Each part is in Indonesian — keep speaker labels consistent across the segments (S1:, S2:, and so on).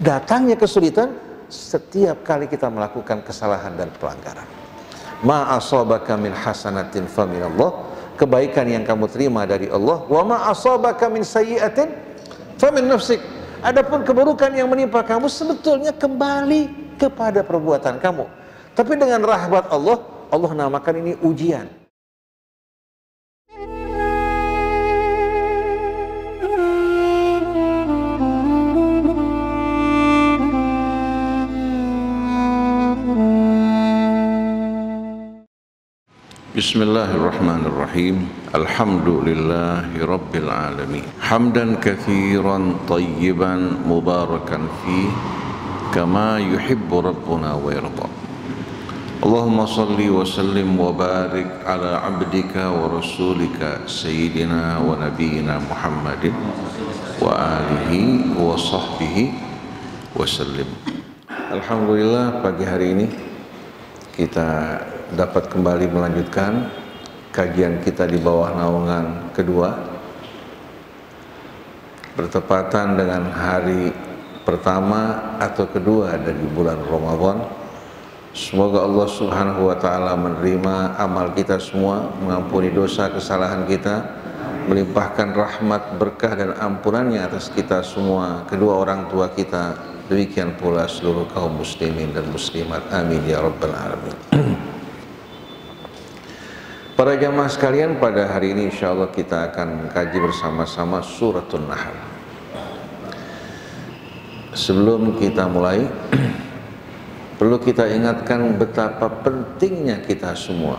S1: datangnya kesulitan setiap kali kita melakukan kesalahan dan pelanggaran. Ma asabaka min hasanatin faminallah, kebaikan yang kamu terima dari Allah. Wa ma asabaka min sayyi'atin famin nafsik, adapun keburukan yang menimpa kamu sebetulnya kembali kepada perbuatan kamu. Tapi dengan rahmat Allah, Allah namakan ini ujian.
S2: Bismillahirrahmanirrahim. Alhamdulillahi rabbil alamin. Hamdan katsiran tayyiban mubarakan fi kama yuhibbu rabbuna wa yarda. Allahumma salli wa sallim wa barik ala abdika wa rasulika sayyidina wa nabiyyina Muhammadin wa alihi wa sahbihi wa sallim. Alhamdulillah, pagi hari ini kita dapat kembali melanjutkan kajian kita di bawah naungan kedua, bertepatan dengan hari pertama atau kedua dari bulan Ramadan. Semoga Allah Subhanahu wa ta'ala menerima amal kita semua, mengampuni dosa kesalahan kita, melimpahkan rahmat, berkah dan ampunannya atas kita semua, kedua orang tua kita, demikian pula seluruh kaum muslimin dan muslimat, amin ya rabbal alamin. Para jamaah sekalian, pada hari ini insya Allah kita akan mengkaji bersama-sama Suratul Nahl. Sebelum kita mulai, perlu kita ingatkan betapa pentingnya kita semua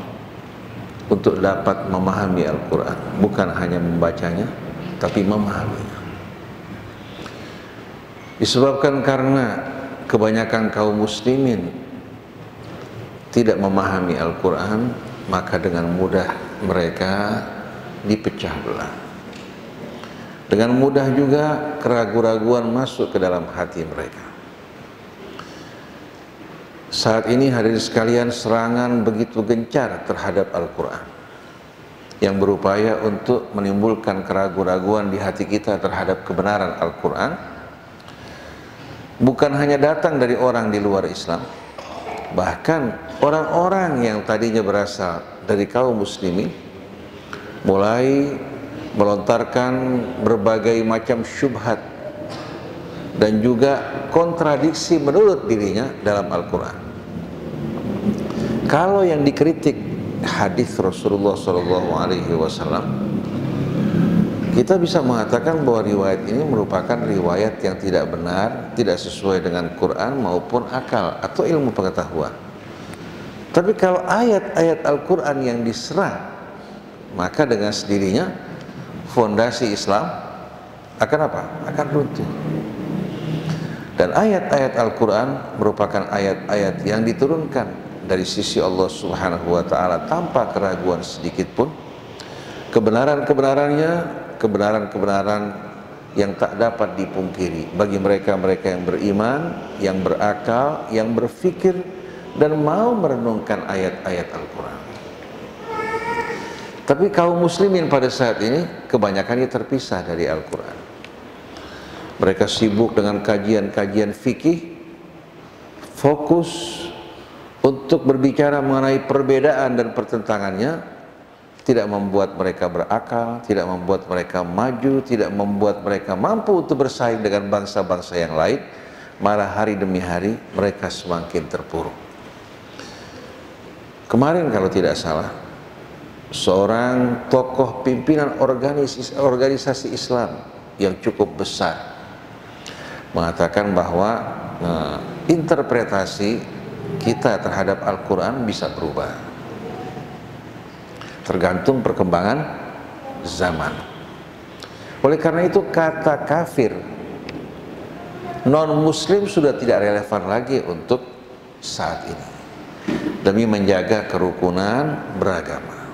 S2: untuk dapat memahami Al-Quran. Bukan hanya membacanya, tapi memahaminya. Disebabkan karena kebanyakan kaum muslimin tidak memahami Al-Quran, maka dengan mudah mereka dipecah belah. Dengan mudah juga keraguan-raguan masuk ke dalam hati mereka. Saat ini hadirin sekalian, serangan begitu gencar terhadap Al-Quran yang berupaya untuk menimbulkan keraguan-raguan di hati kita terhadap kebenaran Al-Quran, bukan hanya datang dari orang di luar Islam, bahkan orang-orang yang tadinya berasal dari kaum muslimin mulai melontarkan berbagai macam syubhat dan juga kontradiksi menurut dirinya dalam Al-Quran. Kalau yang dikritik hadis Rasulullah SAW, kita bisa mengatakan bahwa riwayat ini merupakan riwayat yang tidak benar, tidak sesuai dengan Quran maupun akal atau ilmu pengetahuan. Tapi kalau ayat-ayat Al-Quran yang diserang, maka dengan sendirinya fondasi Islam akan apa? Akan runtuh. Dan ayat-ayat Al-Quran merupakan ayat-ayat yang diturunkan dari sisi Allah Subhanahu wa ta'ala tanpa keraguan sedikit pun. Kebenaran-kebenarannya, kebenaran-kebenaran yang tak dapat dipungkiri bagi mereka-mereka yang beriman, yang berakal, yang berfikir dan mau merenungkan ayat-ayat Al-Quran. Tapi kaum muslimin pada saat ini kebanyakannya terpisah dari Al-Quran. Mereka sibuk dengan kajian-kajian fikih, fokus untuk berbicara mengenai perbedaan dan pertentangannya, tidak membuat mereka berakal, tidak membuat mereka maju, tidak membuat mereka mampu untuk bersaing dengan bangsa-bangsa yang lain. Malah hari demi hari mereka semakin terpuruk. Kemarin kalau tidak salah, seorang tokoh pimpinan organisasi Islam yang cukup besar mengatakan bahwa interpretasi kita terhadap Al-Quran bisa berubah tergantung perkembangan zaman. Oleh karena itu kata kafir, non-muslim sudah tidak relevan lagi untuk saat ini, demi menjaga kerukunan beragama.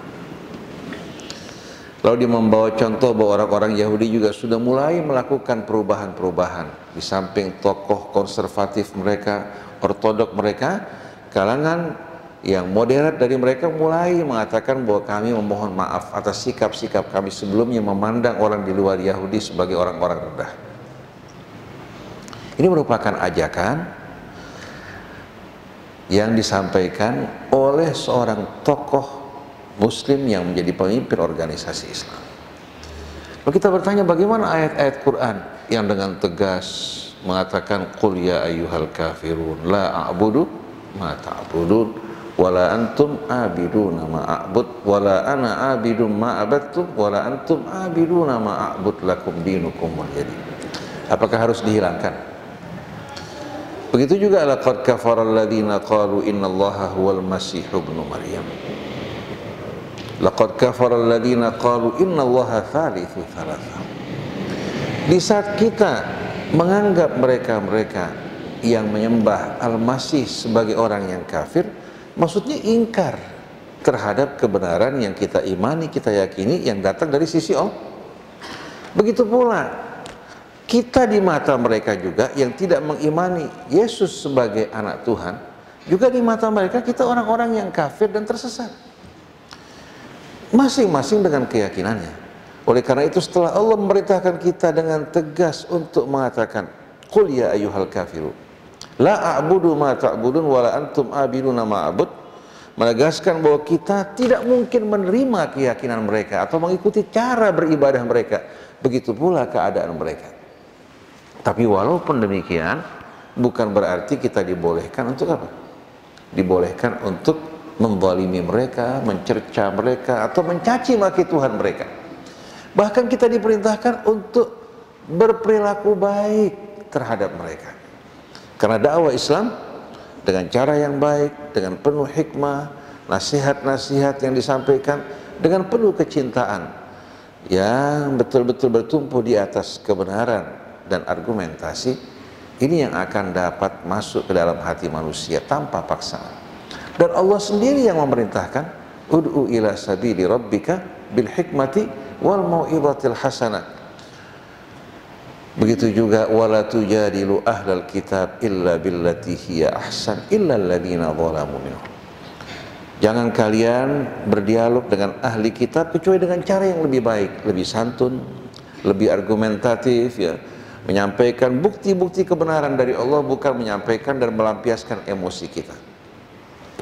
S2: Lalu dia membawa contoh bahwa orang-orang Yahudi juga sudah mulai melakukan perubahan-perubahan. Di samping tokoh konservatif mereka, ortodok mereka, kalangan yang moderat dari mereka mulai mengatakan bahwa kami memohon maaf atas sikap-sikap kami sebelumnya memandang orang di luar Yahudi sebagai orang-orang rendah.
S1: Ini merupakan ajakan yang disampaikan oleh seorang tokoh muslim yang menjadi pemimpin organisasi Islam. Lalu kita bertanya, bagaimana ayat-ayat Quran yang dengan tegas mengatakan qul ya ayyuhal kafirun la a'budu ma ta'budun wala antum abiduna ma a'bud wala ana abidum ma abattum wala antum abiduna ma a'bud lakum dinukum waliyadin. Apakah harus dihilangkan? Begitu juga laqad kafara alladziina qalu innallaha huwal masih ibnu maryam. Laqad kafara alladziina qalu innallaha tsalitsu tsalatsa. Di saat kita menganggap mereka-mereka yang menyembah Al-Masih sebagai orang yang kafir, maksudnya ingkar terhadap kebenaran yang kita imani, kita yakini yang datang dari sisi Allah. Begitu pula kita di mata mereka juga yang tidak mengimani Yesus sebagai anak Tuhan, juga di mata mereka kita orang-orang yang kafir dan tersesat. Masing-masing dengan keyakinannya. Oleh karena itu setelah Allah memerintahkan kita dengan tegas untuk mengatakan qul ya ayyuhal kafirun la a'budu ma ta'budun wala antum abiduna ma a'bud, menegaskan bahwa kita tidak mungkin menerima keyakinan mereka atau mengikuti cara beribadah mereka, begitu pula keadaan mereka. Tapi walaupun demikian, bukan berarti kita dibolehkan untuk apa? Dibolehkan untuk menzalimi mereka, mencerca mereka, atau mencaci maki Tuhan mereka. Bahkan kita diperintahkan untuk berperilaku baik terhadap mereka. Karena dakwah Islam dengan cara yang baik, dengan penuh hikmah, nasihat-nasihat yang disampaikan dengan penuh kecintaan yang betul-betul bertumpu di atas kebenaran dan argumentasi, ini yang akan dapat masuk ke dalam hati manusia tanpa paksaan. Dan Allah sendiri yang memerintahkan ud'u ila sabili rabbika bil hikmati wal mau'izatil hasanah. Begitu juga wala tujadilu ahlal kitab illa billati hiya ahsan illa alladziina zalamu minhum. Jangan kalian berdialog dengan ahli kitab kecuali dengan cara yang lebih baik, lebih santun, lebih argumentatif, ya, menyampaikan bukti-bukti kebenaran dari Allah, bukan menyampaikan dan melampiaskan emosi kita.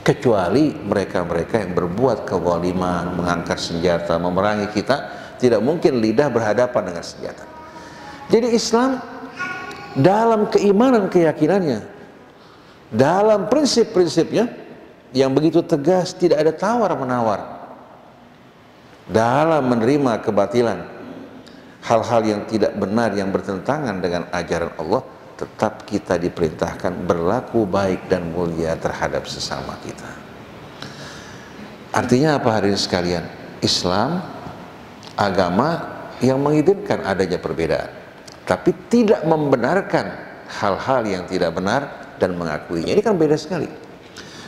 S1: Kecuali mereka-mereka yang berbuat kezaliman, mengangkat senjata, memerangi kita, tidak mungkin lidah berhadapan dengan senjata. Jadi Islam dalam keimanan keyakinannya, dalam prinsip-prinsipnya yang begitu tegas, tidak ada tawar-menawar dalam menerima kebatilan, hal-hal yang tidak benar yang bertentangan dengan ajaran Allah, tetap kita diperintahkan berlaku baik dan mulia terhadap sesama kita. Artinya apa hadirin sekalian? Islam agama yang mengizinkan adanya perbedaan, tapi tidak membenarkan hal-hal yang tidak benar dan mengakuinya. Ini kan beda sekali.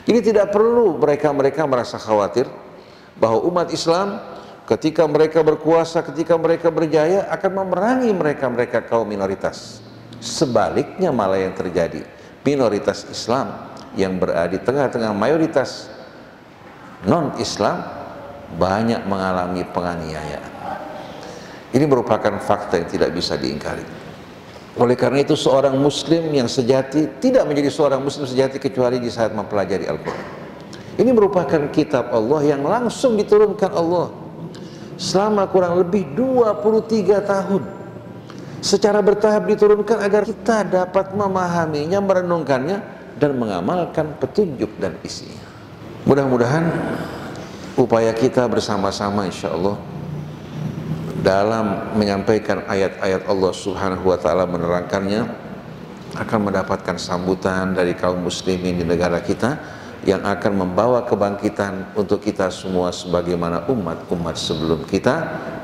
S1: Jadi tidak perlu mereka-mereka merasa khawatir bahwa umat Islam ketika mereka berkuasa, ketika mereka berjaya akan memerangi mereka-mereka kaum minoritas. Sebaliknya malah yang terjadi, minoritas Islam yang berada di tengah-tengah mayoritas non-Islam banyak mengalami penganiayaan. Ini merupakan fakta yang tidak bisa diingkari. Oleh karena itu seorang muslim yang sejati tidak menjadi seorang muslim sejati kecuali di saat mempelajari Al-Quran. Ini merupakan kitab Allah yang langsung diturunkan Allah selama kurang lebih 23 tahun secara bertahap diturunkan agar kita dapat memahaminya, merenungkannya, dan mengamalkan petunjuk dan isinya. Mudah-mudahan upaya kita bersama-sama insya Allah dalam menyampaikan ayat-ayat Allah Subhanahu wa Ta'ala, menerangkannya, akan mendapatkan sambutan dari kaum muslimin di negara kita yang akan membawa kebangkitan untuk kita semua sebagaimana umat-umat sebelum kita.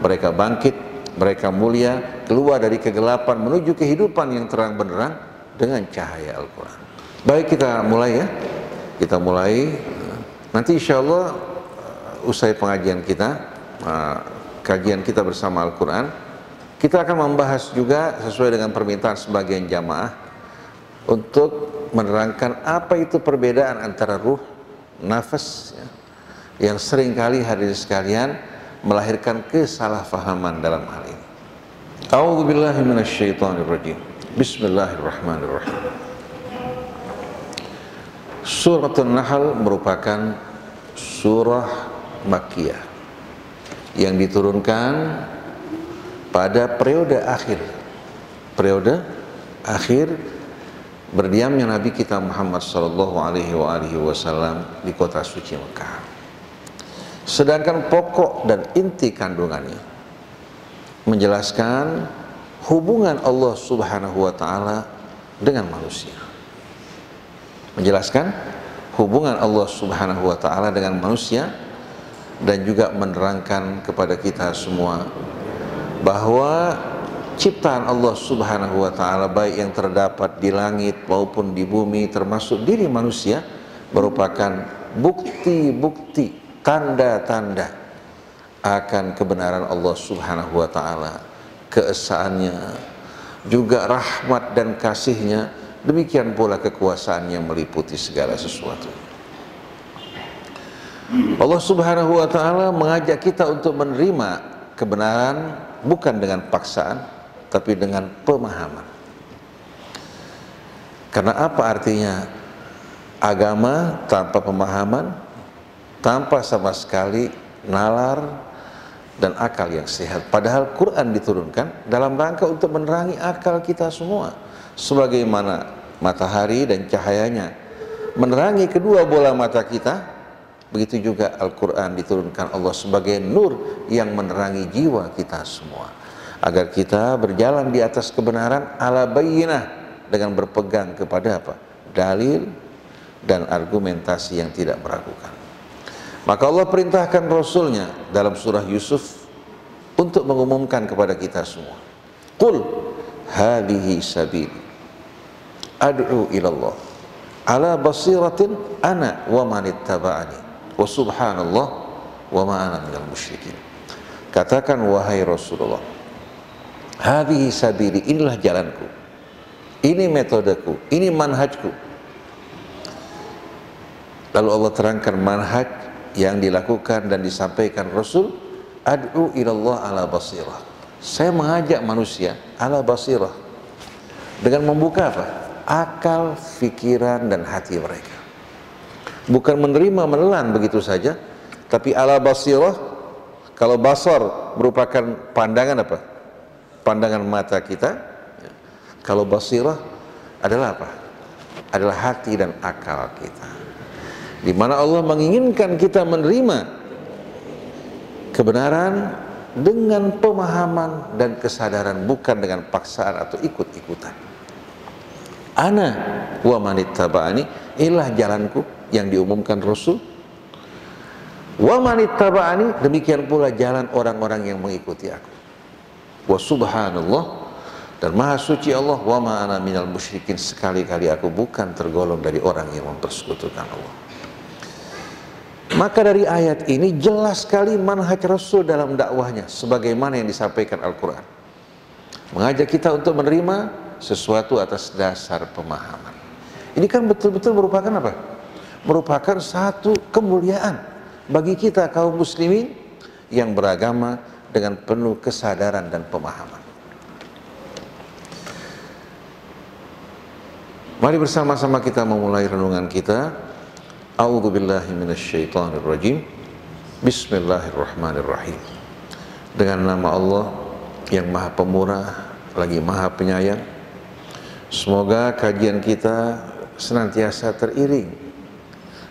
S1: Mereka bangkit, mereka mulia, keluar dari kegelapan menuju kehidupan yang terang benderang dengan cahaya Al-Quran. Baik, kita mulai ya. Kita mulai. Nanti insya Allah usai pengajian kita, kajian kita bersama Al-Quran, kita akan membahas juga sesuai dengan permintaan sebagian jamaah untuk menerangkan apa itu perbedaan antara ruh, nafas, ya, yang seringkali hadirin sekalian melahirkan kesalahpahaman dalam hal ini. A'udzubillahi minasyaitonirrajim. Bismillahirrahmanirrahim. Surah An-Nahl merupakan surah Makkiyah yang diturunkan pada periode akhir berdiamnya Nabi kita Muhammad sallallahu alaihi wasallam di kota suci Mekah. Sedangkan pokok dan inti kandungannya menjelaskan hubungan Allah Subhanahu wa taala dengan manusia. Menjelaskan hubungan Allah Subhanahu wa taala dengan manusia dan juga menerangkan kepada kita semua bahwa ciptaan Allah Subhanahu wa taala baik yang terdapat di langit maupun di bumi termasuk diri manusia merupakan bukti-bukti, tanda-tanda akan kebenaran Allah Subhanahu wa taala, keesaannya, juga rahmat dan kasihnya, demikian pula kekuasaan yang meliputi segala sesuatu. Allah Subhanahu wa taala mengajak kita untuk menerima kebenaran bukan dengan paksaan tapi dengan pemahaman. Karena apa artinya agama tanpa pemahaman, tanpa sama sekali nalar dan akal yang sehat. Padahal Quran diturunkan dalam rangka untuk menerangi akal kita semua, sebagaimana matahari dan cahayanya menerangi kedua bola mata kita, begitu juga Al-Quran diturunkan Allah sebagai nur yang menerangi jiwa kita semua, agar kita berjalan di atas kebenaran ala bayyinah dengan berpegang kepada apa? Dalil dan argumentasi yang tidak meragukan. Maka Allah perintahkan Rasulnya dalam surah Yusuf untuk mengumumkan kepada kita semua, Qul hadhihi sabili ad'u ilallah ala basiratin ana wa manittaba'ani wa subhanallah wa ma ana minal musyrikin. Katakan wahai Rasulullah, hadhihi sabili, inilah jalanku, ini metodeku, ini manhajku. Lalu Allah terangkan manhaj yang dilakukan dan disampaikan Rasul, ad'u ilallah ala basirah. Saya mengajak manusia ala basirah dengan membuka apa? Akal, pikiran dan hati mereka. Bukan menerima menelan begitu saja, tapi ala basirah. Kalau basar merupakan pandangan apa? Pandangan mata kita. Kalau basirah adalah apa? Adalah hati dan akal kita, di mana Allah menginginkan kita menerima kebenaran dengan pemahaman dan kesadaran, bukan dengan paksaan atau ikut-ikutan. Ana wa manittaba'ani, inilah jalanku yang diumumkan Rasul. Wa manittaba'ani, demikian pula jalan orang-orang yang mengikuti aku. Wa subhanallah, dan maha suci Allah, wa ma ana minal musyrikin, sekali-kali aku bukan tergolong dari orang yang mempersekutukan Allah. Maka dari ayat ini jelas sekali manhaj Rasul dalam dakwahnya, sebagaimana yang disampaikan Al-Quran, mengajak kita untuk menerima sesuatu atas dasar pemahaman. Ini kan betul-betul merupakan apa? Merupakan satu kemuliaan bagi kita kaum muslimin yang beragama dengan penuh kesadaran dan pemahaman. Mari bersama-sama kita memulai renungan kita. A'udzubillahi minasyaitonirrajim. Bismillahirrahmanirrahim. Dengan nama Allah yang Maha Pemurah lagi Maha Penyayang. Semoga kajian kita senantiasa teriring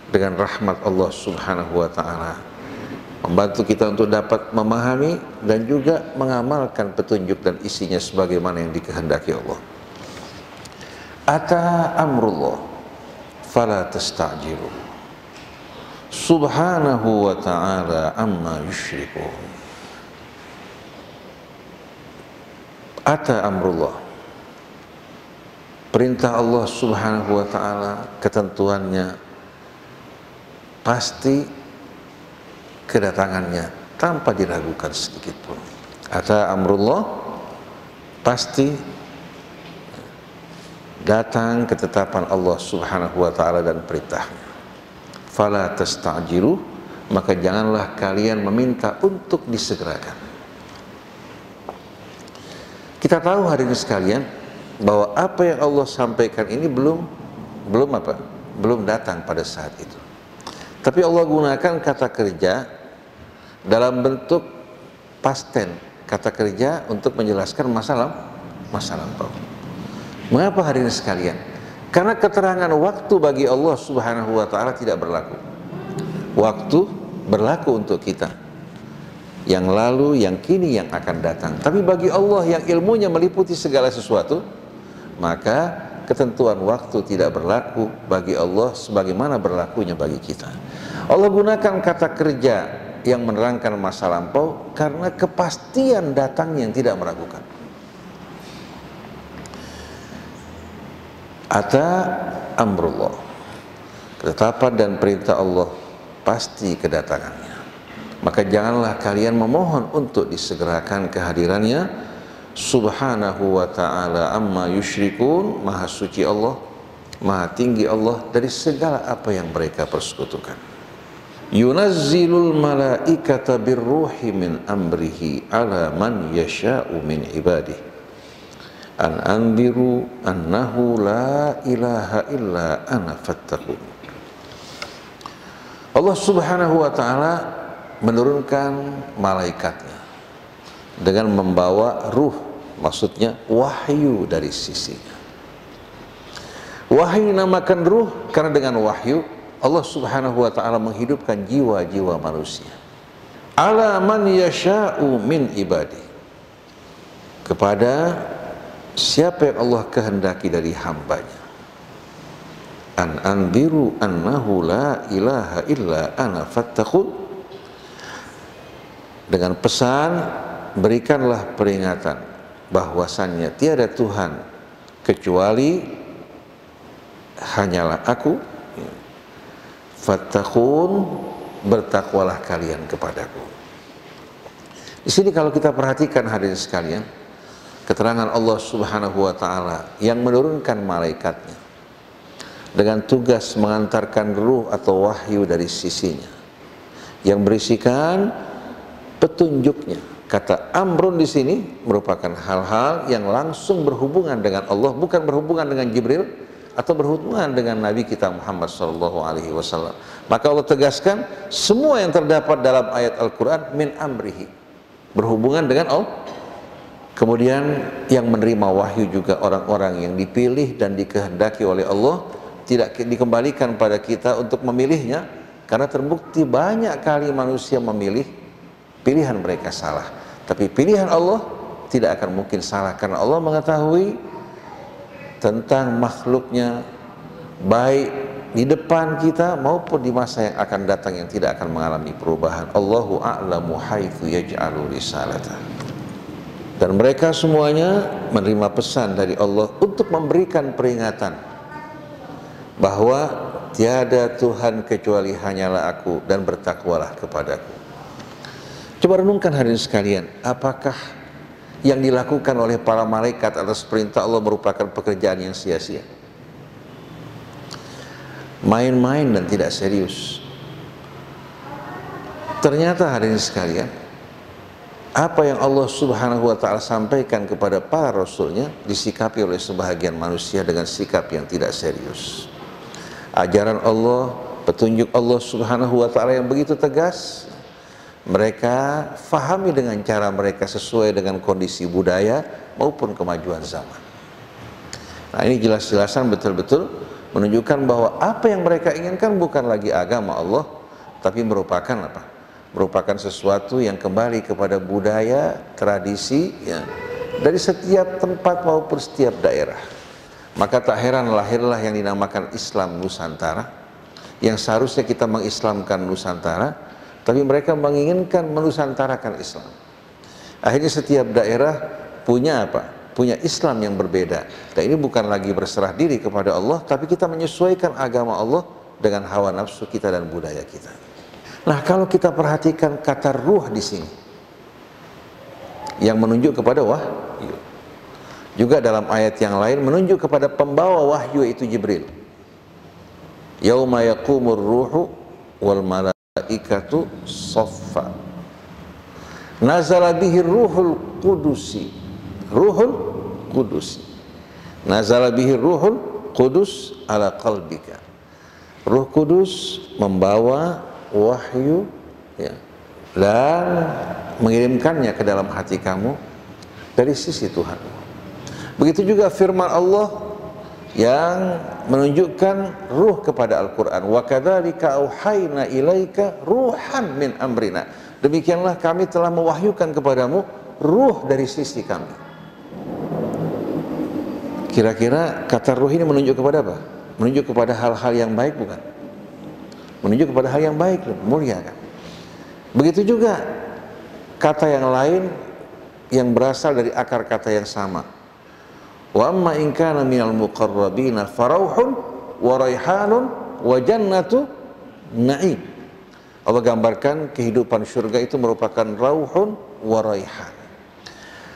S1: dengan rahmat Allah Subhanahu wa taala, membantu kita untuk dapat memahami dan juga mengamalkan petunjuk dan isinya sebagaimana yang dikehendaki Allah. Ata amrullah fala tastajilu, subhanahu wa ta'ala amma yusyrikun. Ata amrullah, perintah Allah Subhanahu wa ta'ala, ketentuannya pasti kedatangannya tanpa diragukan sedikit pun. Ata amrullah, pasti datang ketetapan Allah Subhanahu wa ta'ala dan perintahnya. Fala tasta'jilu, maka janganlah kalian meminta untuk disegerakan. Kita tahu hari ini sekalian bahwa apa yang Allah sampaikan ini belum datang pada saat itu. Tapi Allah gunakan kata kerja dalam bentuk past tense, kata kerja untuk menjelaskan masa lampau. Mengapa hadirin sekalian? Karena keterangan waktu bagi Allah Subhanahu wa taala tidak berlaku. Waktu berlaku untuk kita, yang lalu, yang kini, yang akan datang. Tapi bagi Allah yang ilmunya meliputi segala sesuatu, maka ketentuan waktu tidak berlaku bagi Allah sebagaimana berlakunya bagi kita. Allah gunakan kata kerja yang menerangkan masa lampau karena kepastian datangnya yang tidak meragukan. Ata amrullah, ketetapan dan perintah Allah pasti kedatangannya. Maka janganlah kalian memohon untuk disegerakan kehadirannya. Subhanahu wa ta'ala amma yusyrikun, maha suci Allah, maha tinggi Allah dari segala apa yang mereka persekutukan. Yunazzilul malaikata birruhi min amrihi ala man yasha'u min ibadih an anziru annahu la ilaha illa ana fattaqun. Allah Subhanahu wa ta'ala menurunkan malaikatnya dengan membawa ruh, maksudnya wahyu dari sisinya. Wahyu dinamakan ruh karena dengan wahyu Allah Subhanahu wa ta'ala menghidupkan jiwa-jiwa manusia. Ala man yasha'u min ibadi, kepada siapa yang Allah kehendaki dari hambanya. An anziru annahu la ilaha illa ana fattaqun, dengan pesan berikanlah peringatan bahwasannya tiada Tuhan kecuali hanyalah aku, fattaqun, bertakwalah kalian kepadaku. Di sini kalau kita perhatikan hadirin sekalian, keterangan Allah Subhanahu wa ta'ala yang menurunkan malaikatnya dengan tugas mengantarkan ruh atau wahyu dari sisinya yang berisikan petunjuknya. Kata amrun di sini merupakan hal-hal yang langsung berhubungan dengan Allah, bukan berhubungan dengan Jibril atau berhubungan dengan Nabi kita Muhammad SAW. Maka Allah tegaskan semua yang terdapat dalam ayat Al-Quran min amrihi, berhubungan dengan Allah. Kemudian yang menerima wahyu juga orang-orang yang dipilih dan dikehendaki oleh Allah, tidak dikembalikan pada kita untuk memilihnya, karena terbukti banyak kali manusia memilih, pilihan mereka salah. Tapi pilihan Allah tidak akan mungkin salah, karena Allah mengetahui tentang makhluknya, baik di depan kita maupun di masa yang akan datang yang tidak akan mengalami perubahan. Allahu a'lamu haitsu yaj'alu risalata. Dan mereka semuanya menerima pesan dari Allah untuk memberikan peringatan bahwa tiada Tuhan kecuali hanyalah aku dan bertakwalah kepadaku. Coba renungkan hadirin sekalian, apakah yang dilakukan oleh para malaikat atas perintah Allah merupakan pekerjaan yang sia-sia? Main-main dan tidak serius. Ternyata hadirin sekalian, apa yang Allah Subhanahu wa ta'ala sampaikan kepada para rasulnya disikapi oleh sebahagian manusia dengan sikap yang tidak serius. Ajaran Allah, petunjuk Allah Subhanahu wa ta'ala yang begitu tegas, mereka fahami dengan cara mereka sesuai dengan kondisi budaya maupun kemajuan zaman. Nah, ini jelas-jelasan betul-betul menunjukkan bahwa apa yang mereka inginkan bukan lagi agama Allah, tapi merupakan apa? Merupakan sesuatu yang kembali kepada budaya, tradisi ya, dari setiap tempat maupun setiap daerah. Maka tak heran lahirlah yang dinamakan Islam Nusantara, yang seharusnya kita mengislamkan Nusantara, tapi mereka menginginkan menusantarakan Islam. Akhirnya setiap daerah punya apa? Punya Islam yang berbeda. Dan ini bukan lagi berserah diri kepada Allah, tapi kita menyesuaikan agama Allah dengan hawa nafsu kita dan budaya kita. Nah, kalau kita perhatikan kata ruh di sini, yang menunjuk kepada wahyu. Juga dalam ayat yang lain menunjuk kepada pembawa wahyu, yaitu Jibril. Yauma yaqumur ruhu wal malaikatu saffa. Nazala bihi ruhul qudusi. Ruhul qudusi. Nazala bihi ruhul qudus ala qalbika. Ruh Kudus membawa wahyu ya, dan mengirimkannya ke dalam hati kamu dari sisi Tuhan. Begitu juga firman Allah yang menunjukkan ruh kepada Al-Quran. Wa kadzalika auhayna ilaika ruhan min amrina. Demikianlah kami telah mewahyukan kepadamu ruh dari sisi kami. Kira-kira kata ruh ini menunjuk kepada apa? Menunjuk kepada hal-hal yang baik, bukan? Menunjuk kepada hal yang baik, mulia kan? Begitu juga kata yang lain yang berasal dari akar kata yang sama. Wa amma in kana minal muqarrabina farauhun wa raihanun wa jannatu na'im. Allah gambarkan kehidupan surga itu merupakan rauhun wa raihan.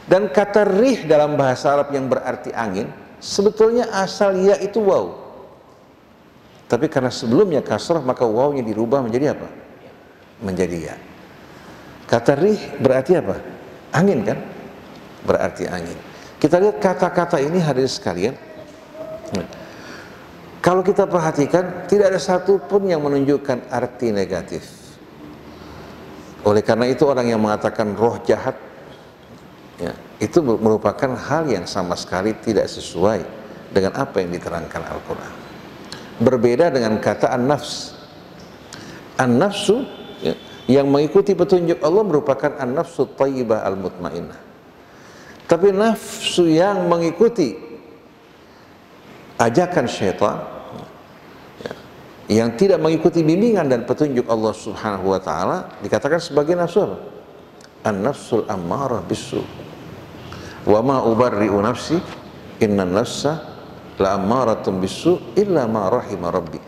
S1: Dan kata rih dalam bahasa Arab yang berarti angin, sebetulnya asal ya itu waw. Tapi karena sebelumnya kasrah, maka wawnya dirubah menjadi apa? Menjadi ya. Kata rih berarti apa? Angin kan? Berarti angin. Kita lihat kata-kata ini hadirin sekalian. Kalau kita perhatikan, tidak ada satu pun yang menunjukkan arti negatif. Oleh karena itu orang yang mengatakan roh jahat, ya, itu merupakan hal yang sama sekali tidak sesuai dengan apa yang diterangkan Al-Quran. Berbeda dengan kata an-nafs. An-nafsu ya, yang mengikuti petunjuk Allah merupakan an-nafsu thayyibah al-mutmainnah. Tapi nafsu yang mengikuti ajakan syaitan ya, yang tidak mengikuti bimbingan dan petunjuk Allah Subhanahu wa taala dikatakan sebagai nafsu apa? An-nafsul ammarah bisu. Wa ma ubarri'u nafsi innan nafsa la ammaratun bisu illa ma rahima rabbi.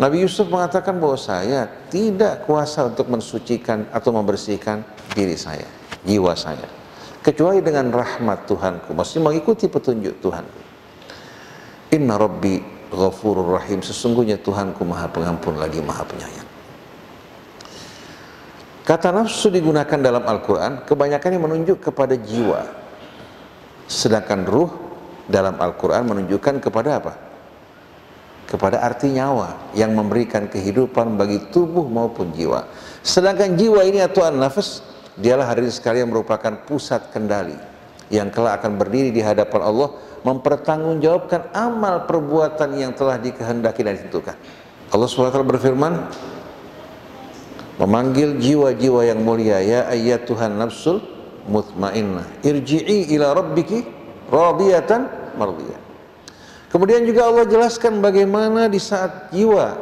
S1: Nabi Yusuf mengatakan bahwa saya tidak kuasa untuk mensucikan atau membersihkan diri saya, jiwa saya, kecuali dengan rahmat Tuhanku, maksudnya mengikuti petunjuk Tuhanku. Inna rabbi ghafurur rahim, sesungguhnya Tuhanku maha pengampun lagi maha penyayang. Kata nafsu digunakan dalam Al-Quran kebanyakannya menunjuk kepada jiwa, sedangkan ruh dalam Al-Quran menunjukkan kepada apa? Kepada arti nyawa yang memberikan kehidupan bagi tubuh maupun jiwa. Sedangkan jiwa ini atau an-nafs, dialah hadirin sekalian merupakan pusat kendali yang kelak akan berdiri di hadapan Allah mempertanggungjawabkan amal perbuatan yang telah dikehendaki dan ditentukan. Allah SWT berfirman memanggil jiwa-jiwa yang mulia, ya ayyatuhan nafsul mutmainnah irji'i ila rabbiki radiyatan mardiyah. Kemudian juga Allah jelaskan bagaimana di saat jiwa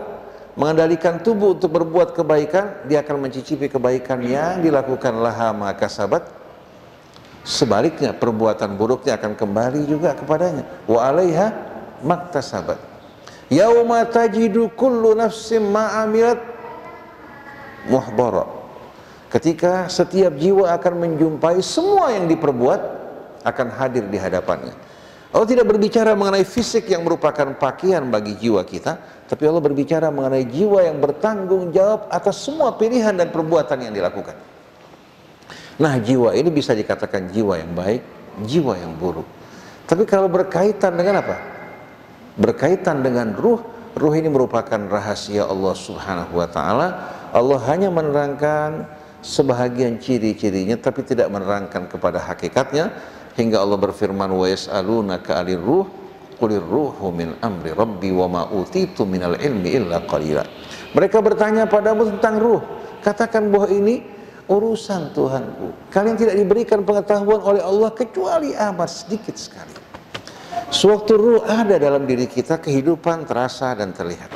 S1: mengendalikan tubuh untuk berbuat kebaikan, dia akan mencicipi kebaikan yang dilakukan laha ma kasabat. Sebaliknya perbuatan buruknya akan kembali juga kepadanya. Wa 'alaiha maktasabat. Yauma tajidu kullu nafsin ma 'amilat muhbara. Ketika setiap jiwa akan menjumpai semua yang diperbuat akan hadir di hadapannya. Allah tidak berbicara mengenai fisik yang merupakan pakaian bagi jiwa kita, tapi Allah berbicara mengenai jiwa yang bertanggung jawab atas semua pilihan dan perbuatan yang dilakukan. Nah, jiwa ini bisa dikatakan jiwa yang baik, jiwa yang buruk. Tapi kalau berkaitan dengan apa? Berkaitan dengan ruh, ruh ini merupakan rahasia Allah Subhanahu wa taala. Allah hanya menerangkan sebahagian ciri-cirinya tapi tidak menerangkan kepada hakikatnya. Hingga Allah berfirman, wa yas'alunaka 'anir ruh qulir ruhu min amri rabbi wa ma utitu minal ilmi illa qalila. Mereka bertanya padamu tentang ruh, katakan bahwa ini urusan Tuhanku, kalian tidak diberikan pengetahuan oleh Allah kecuali amat sedikit sekali. Sewaktu ruh ada dalam diri kita, kehidupan terasa dan terlihat.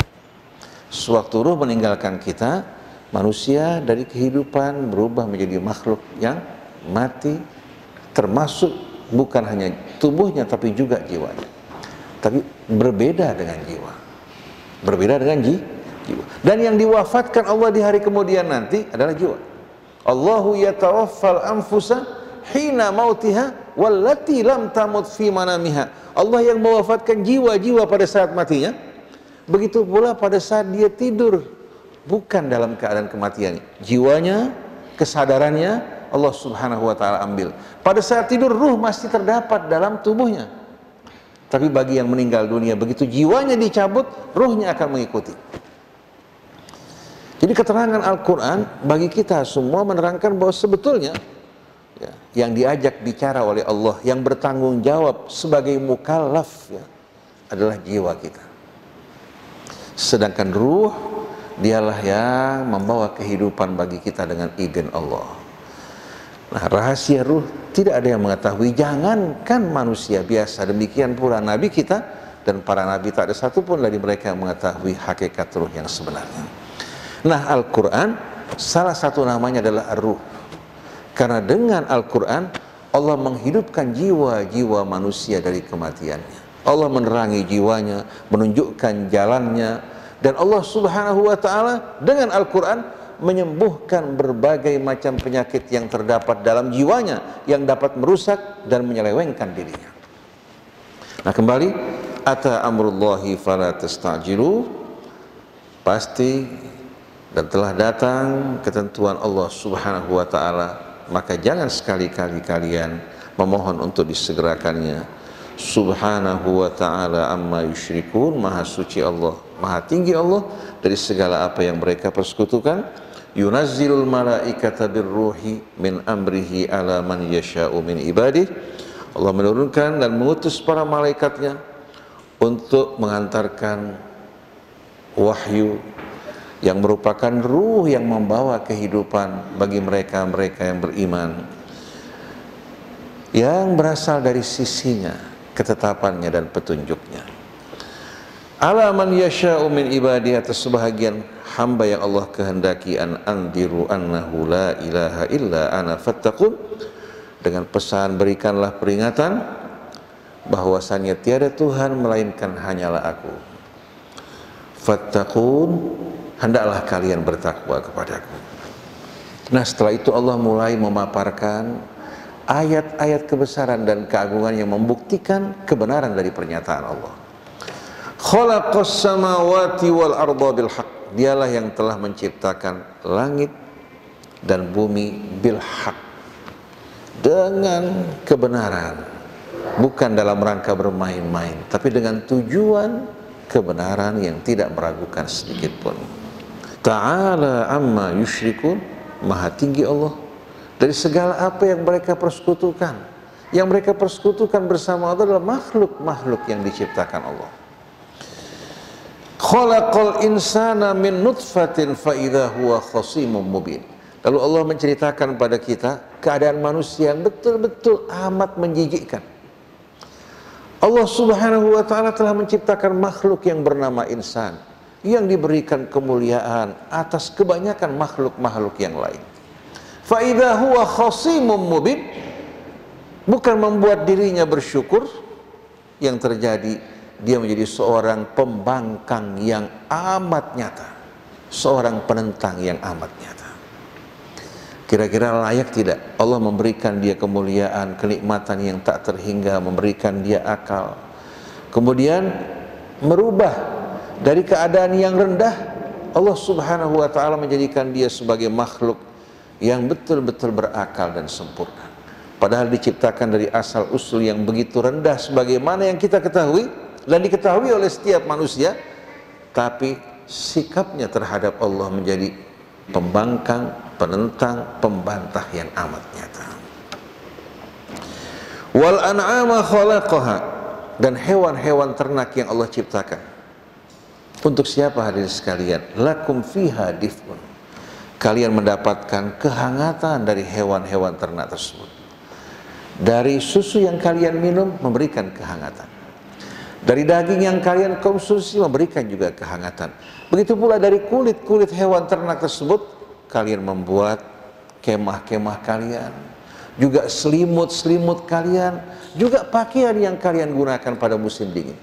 S1: Sewaktu ruh meninggalkan kita, manusia dari kehidupan berubah menjadi makhluk yang mati, termasuk bukan hanya tubuhnya tapi juga jiwanya. Tapi berbeda dengan jiwa. Berbeda dengan jiwa. Dan yang diwafatkan Allah di hari kemudian nanti adalah jiwa. Allahu yatawaffal anfusa hina mautiha wallati lam tamut fi manamiha. Allah yang mewafatkan jiwa-jiwa pada saat matinya. Begitu pula pada saat dia tidur, bukan dalam keadaan kematian. Jiwanya, kesadarannya Allah Subhanahu wa taala ambil. Pada saat tidur ruh masih terdapat dalam tubuhnya. Tapi bagi yang meninggal dunia, begitu jiwanya dicabut, ruhnya akan mengikuti. Jadi keterangan Al-Quran bagi kita semua menerangkan bahwa sebetulnya ya, yang diajak bicara oleh Allah, yang bertanggung jawab sebagai mukallaf ya, adalah jiwa kita. Sedangkan ruh, dialah yang membawa kehidupan bagi kita dengan izin Allah. Nah, rahasia ruh tidak ada yang mengetahui, jangankan manusia biasa, demikian pula Nabi kita dan para Nabi, tak ada satupun dari mereka yang mengetahui hakikat ruh yang sebenarnya. Nah, Al-Quran salah satu namanya adalah Ar-Ruh, karena dengan Al-Quran Allah menghidupkan jiwa-jiwa manusia dari kematiannya. Allah menerangi jiwanya, menunjukkan jalannya, dan Allah Subhanahu wa ta'ala dengan Al-Quran menyembuhkan berbagai macam penyakit yang terdapat dalam jiwanya, yang dapat merusak dan menyelewengkan dirinya. Nah, kembali, ata amrullahi fala tastajilu, pasti dan telah datang ketentuan Allah Subhanahu wa ta'ala, maka jangan sekali-kali kalian memohon untuk disegerakannya. Subhanahu wa ta'ala amma yusyrikun, maha suci Allah, maha tinggi Allah dari segala apa yang mereka persekutukan. Yunazzilul malaikata birruhi min amrihi ala man yasha'u min ibadih. Allah menurunkan dan mengutus para malaikatnya untuk mengantarkan wahyu yang merupakan ruh yang membawa kehidupan bagi mereka-mereka yang beriman, yang berasal dari sisinya, ketetapannya dan petunjuknya. Ala man yasha'u min ibadi, atas sebahagian hamba yang Allah kehendaki, an andiru annahu la ilaha illa ana fattaqun, dengan pesan berikanlah peringatan bahwasannya tiada Tuhan melainkan hanyalah aku. Fattaqun, hendaklah kalian bertakwa kepadaku. Nah, setelah itu Allah mulai memaparkan ayat-ayat kebesaran dan keagungan yang membuktikan kebenaran dari pernyataan Allah. Khalaqas samawati wal arda bil haqq, dialah yang telah menciptakan langit dan bumi bil haqq, dengan kebenaran, bukan dalam rangka bermain-main, tapi dengan tujuan kebenaran yang tidak meragukan sedikit pun. Ta'ala amma yusyrikun, maha tinggi Allah dari segala apa yang mereka persekutukan. Yang mereka persekutukan bersama Allah adalah makhluk-makhluk yang diciptakan Allah. Khalaqal insana min nutfatin fa idza huwa khasimun mubin. Lalu Allah menceritakan pada kita keadaan manusia yang betul-betul amat menjijikkan. Allah Subhanahu wa ta'ala telah menciptakan makhluk yang bernama insan, yang diberikan kemuliaan atas kebanyakan makhluk-makhluk yang lain. Fa idza huwa khasimun mubin, bukan membuat dirinya bersyukur, yang terjadi dia menjadi seorang pembangkang yang amat nyata, seorang penentang yang amat nyata. Kira-kira layak tidak Allah memberikan dia kemuliaan, kenikmatan yang tak terhingga, memberikan dia akal, kemudian merubah dari keadaan yang rendah, Allah Subhanahu wa ta'ala menjadikan dia sebagai makhluk yang betul-betul berakal dan sempurna. Padahal diciptakan dari asal usul yang begitu rendah sebagaimana yang kita ketahui dan diketahui oleh setiap manusia, tapi sikapnya terhadap Allah menjadi pembangkang, penentang, pembantah yang amat nyata. Wal an'ama khalaqaha, dan hewan-hewan ternak yang Allah ciptakan. Untuk siapa hadirin sekalian? Lakum fiha dif'un, kalian mendapatkan kehangatan dari hewan-hewan ternak tersebut. Dari susu yang kalian minum memberikan kehangatan, dari daging yang kalian konsumsi memberikan juga kehangatan. Begitu pula dari kulit-kulit hewan ternak tersebut kalian membuat kemah-kemah kalian, juga selimut-selimut kalian, juga pakaian yang kalian gunakan pada musim dingin.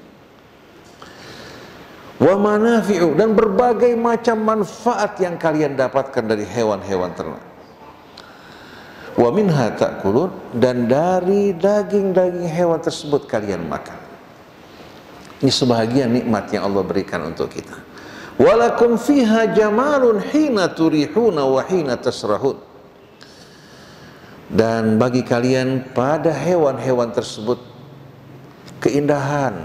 S1: Wa manafi'u, dan berbagai macam manfaat yang kalian dapatkan dari hewan-hewan ternak. Wa minha ta'kulun, dan dari daging-daging hewan tersebut kalian makan. Ini sebahagian nikmat yang Allah berikan untuk kita. Walakum fiha jamalun hina turihuna wa hina tasrahun, dan bagi kalian pada hewan-hewan tersebut keindahan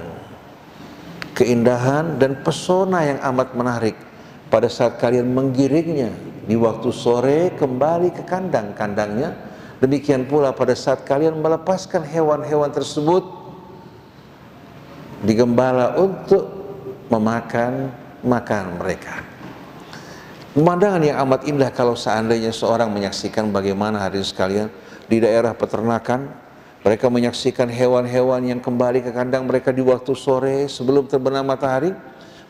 S1: dan pesona yang amat menarik pada saat kalian menggiringnya di waktu sore kembali ke kandang-kandangnya. Demikian pula pada saat kalian melepaskan hewan-hewan tersebut digembala untuk memakan makanan mereka. Pemandangan yang amat indah kalau seandainya seorang menyaksikan bagaimana hadirin sekalian di daerah peternakan mereka menyaksikan hewan-hewan yang kembali ke kandang mereka di waktu sore sebelum terbenam matahari.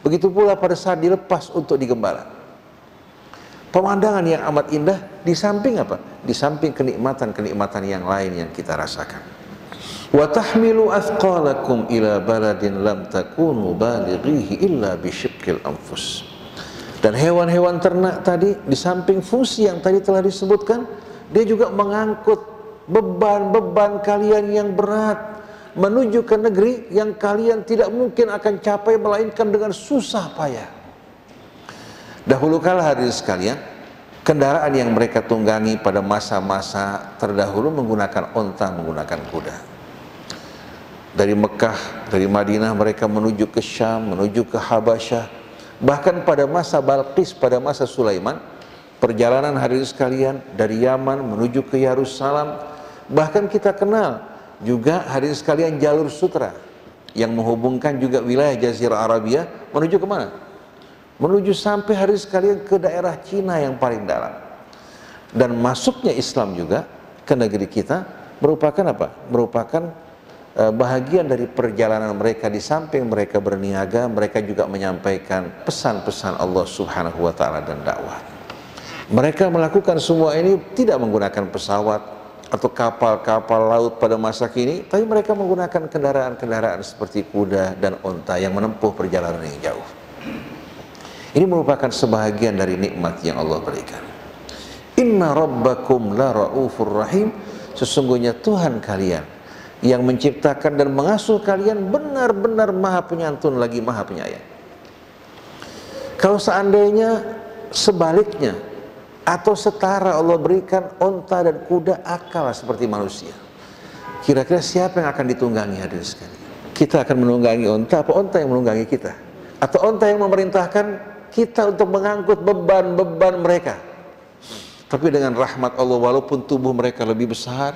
S1: Begitu pula pada saat dilepas untuk digembala. Pemandangan yang amat indah di samping apa? Di samping kenikmatan-kenikmatan yang lain yang kita rasakan. Wa tahmilu athqalakum ila baladin lam takunu balighihi illa bisyiqqil anfus. Dan hewan-hewan ternak tadi di samping fungsi yang tadi telah disebutkan, dia juga mengangkut beban-beban kalian yang berat menuju ke negeri yang kalian tidak mungkin akan capai melainkan dengan susah payah. Dahulu kala hadirin sekalian, kendaraan yang mereka tunggangi pada masa-masa terdahulu menggunakan onta, menggunakan kuda. Dari Mekah, dari Madinah mereka menuju ke Syam, menuju ke Habasyah. Bahkan pada masa Balqis, pada masa Sulaiman, perjalanan hadirin sekalian dari Yaman menuju ke Yerusalem. Bahkan kita kenal juga hadirin sekalian jalur sutra yang menghubungkan juga wilayah Jazirah Arabia menuju kemana? Menuju sampai hadirin sekalian ke daerah Cina yang paling dalam. Dan masuknya Islam juga ke negeri kita merupakan apa? Merupakan bahagian dari perjalanan mereka. Di samping mereka berniaga, mereka juga menyampaikan pesan-pesan Allah Subhanahu wa ta'ala dan dakwah. Mereka melakukan semua ini tidak menggunakan pesawat atau kapal-kapal laut pada masa kini, tapi mereka menggunakan kendaraan-kendaraan seperti kuda dan onta yang menempuh perjalanan yang jauh. Ini merupakan sebahagian dari nikmat yang Allah berikan. Inna rabbakum la ra'ufur rahim. Sesungguhnya Tuhan kalian yang menciptakan dan mengasuh kalian benar-benar maha penyantun lagi maha penyayang. Kalau seandainya sebaliknya atau setara Allah berikan onta dan kuda akal seperti manusia, kira-kira siapa yang akan ditunggangi hadirin sekalian? Kita akan menunggangi onta apa onta yang menunggangi kita? Atau onta yang memerintahkan kita untuk mengangkut beban-beban mereka? Tapi dengan rahmat Allah, walaupun tubuh mereka lebih besar,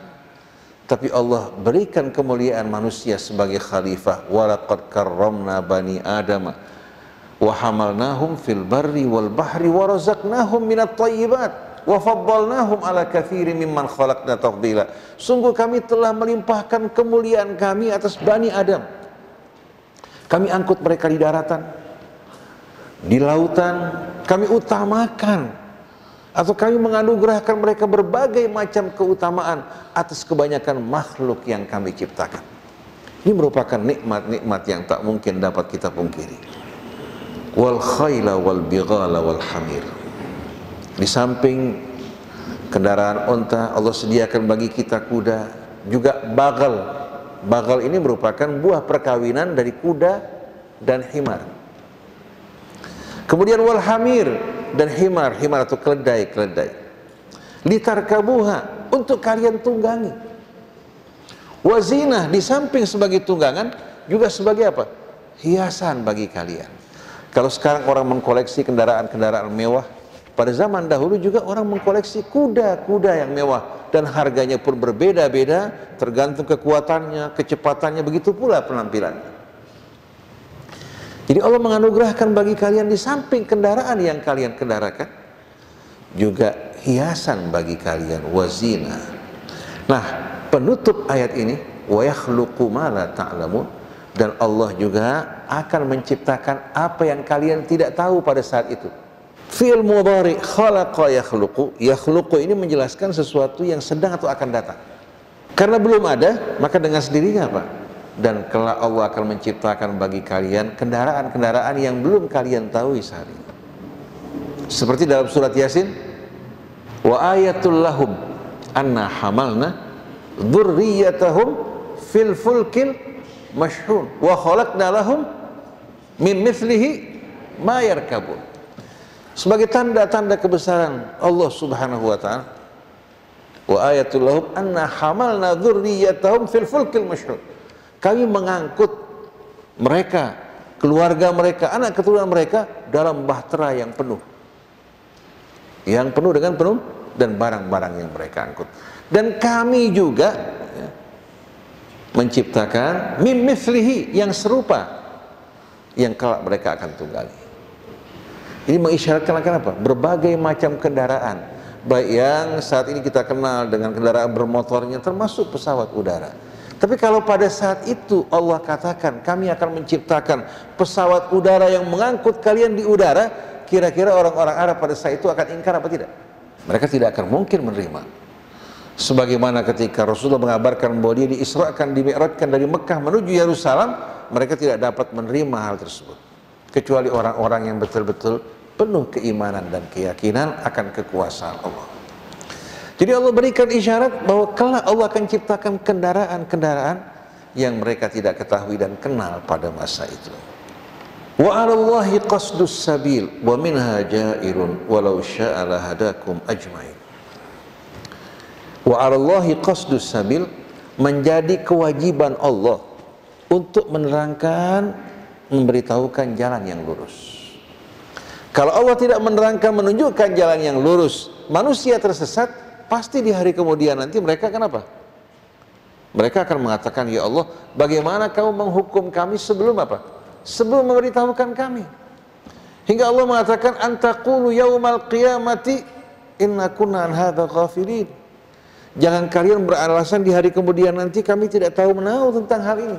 S1: tapi Allah berikan kemuliaan manusia sebagai khalifah. Walaqad karramna bani Adam wa hamalnahum fil barri wal bahri wa razaqnahum minat thayyibat wa faddalnahum ala katsirin mimman khalaqna tafdila. Sungguh kami telah melimpahkan kemuliaan kami atas Bani Adam. Kami angkut mereka di daratan, di lautan, kami utamakan atau kami menganugerahkan mereka berbagai macam keutamaan atas kebanyakan makhluk yang kami ciptakan. Ini merupakan nikmat-nikmat yang tak mungkin dapat kita pungkiri. Wal khayla wal bighala wal hamir. Di samping kendaraan onta, Allah sediakan bagi kita kuda, juga bagal. Bagal ini merupakan buah perkawinan dari kuda dan himar. Kemudian wal hamir, dan himar atau keledai. Litarkabuha, untuk kalian tunggangi. Wazinah, di samping sebagai tunggangan juga sebagai apa? Hiasan bagi kalian. Kalau sekarang orang mengkoleksi kendaraan-kendaraan mewah, pada zaman dahulu juga orang mengkoleksi kuda-kuda yang mewah dan harganya pun berbeda-beda tergantung kekuatannya, kecepatannya, begitu pula penampilannya. Jadi Allah menganugerahkan bagi kalian di samping kendaraan yang kalian kendarakan juga hiasan bagi kalian, wazina. Nah, penutup ayat ini wa yakhluqu ma la ta'lamun, dan Allah juga akan menciptakan apa yang kalian tidak tahu pada saat itu. Fi'il mudhari khalaqa yakhluqu. Yakhluqu ini menjelaskan sesuatu yang sedang atau akan datang. Karena belum ada, maka dengan sendirinya apa? Dan kelak Allah akan menciptakan bagi kalian kendaraan-kendaraan yang belum kalian tahu sehari. Seperti dalam surat Yasin, wa ayatul lahum anna hamalna dzurriyyatahum fil fulkil mashhun wa khalaqna lahum min mithlihi ma yarkabun. Sebagai tanda-tanda kebesaran Allah Subhanahu wa ta'ala, wa ayatul lahum anna hamalna dzurriyyatahum fil fulkil mashhun. Kami mengangkut mereka, keluarga mereka, anak keturunan mereka dalam bahtera yang penuh. Yang penuh dengan penuh dan barang-barang yang mereka angkut. Dan kami juga menciptakan mim mithlihi yang serupa yang kelak mereka akan tunggangi. Ini mengisyaratkan akan apa? Berbagai macam kendaraan, baik yang saat ini kita kenal dengan kendaraan bermotornya, termasuk pesawat udara. Tapi kalau pada saat itu Allah katakan kami akan menciptakan pesawat udara yang mengangkut kalian di udara, kira-kira orang-orang Arab pada saat itu akan ingkar apa tidak? Mereka tidak akan mungkin menerima. Sebagaimana ketika Rasulullah mengabarkan bahwa dia diisrakan, dimi'rajkan dari Mekah menuju Yerusalem, mereka tidak dapat menerima hal tersebut. Kecuali orang-orang yang betul-betul penuh keimanan dan keyakinan akan kekuasaan Allah. Jadi Allah berikan isyarat bahwa kelak Allah akan ciptakan kendaraan-kendaraan yang mereka tidak ketahui dan kenal pada masa itu. Wa 'alallahi qasdus sabil wa minha ja'irun walau syaa lahadakum ajmain. Wa 'alallahi qasdus sabil, menjadi kewajiban Allah untuk menerangkan, memberitahukan jalan yang lurus. Kalau Allah tidak menerangkan, menunjukkan jalan yang lurus, manusia tersesat, pasti di hari kemudian nanti mereka akan apa? Mereka akan mengatakan, ya Allah, bagaimana kamu menghukum kami sebelum apa? Sebelum memberitahukan kami. Hingga Allah mengatakan, antaqulu yaumal qiyamati inna kunna an hadza ghafilin. Jangan kalian beralasan di hari kemudian nanti kami tidak tahu menahu tentang hal ini.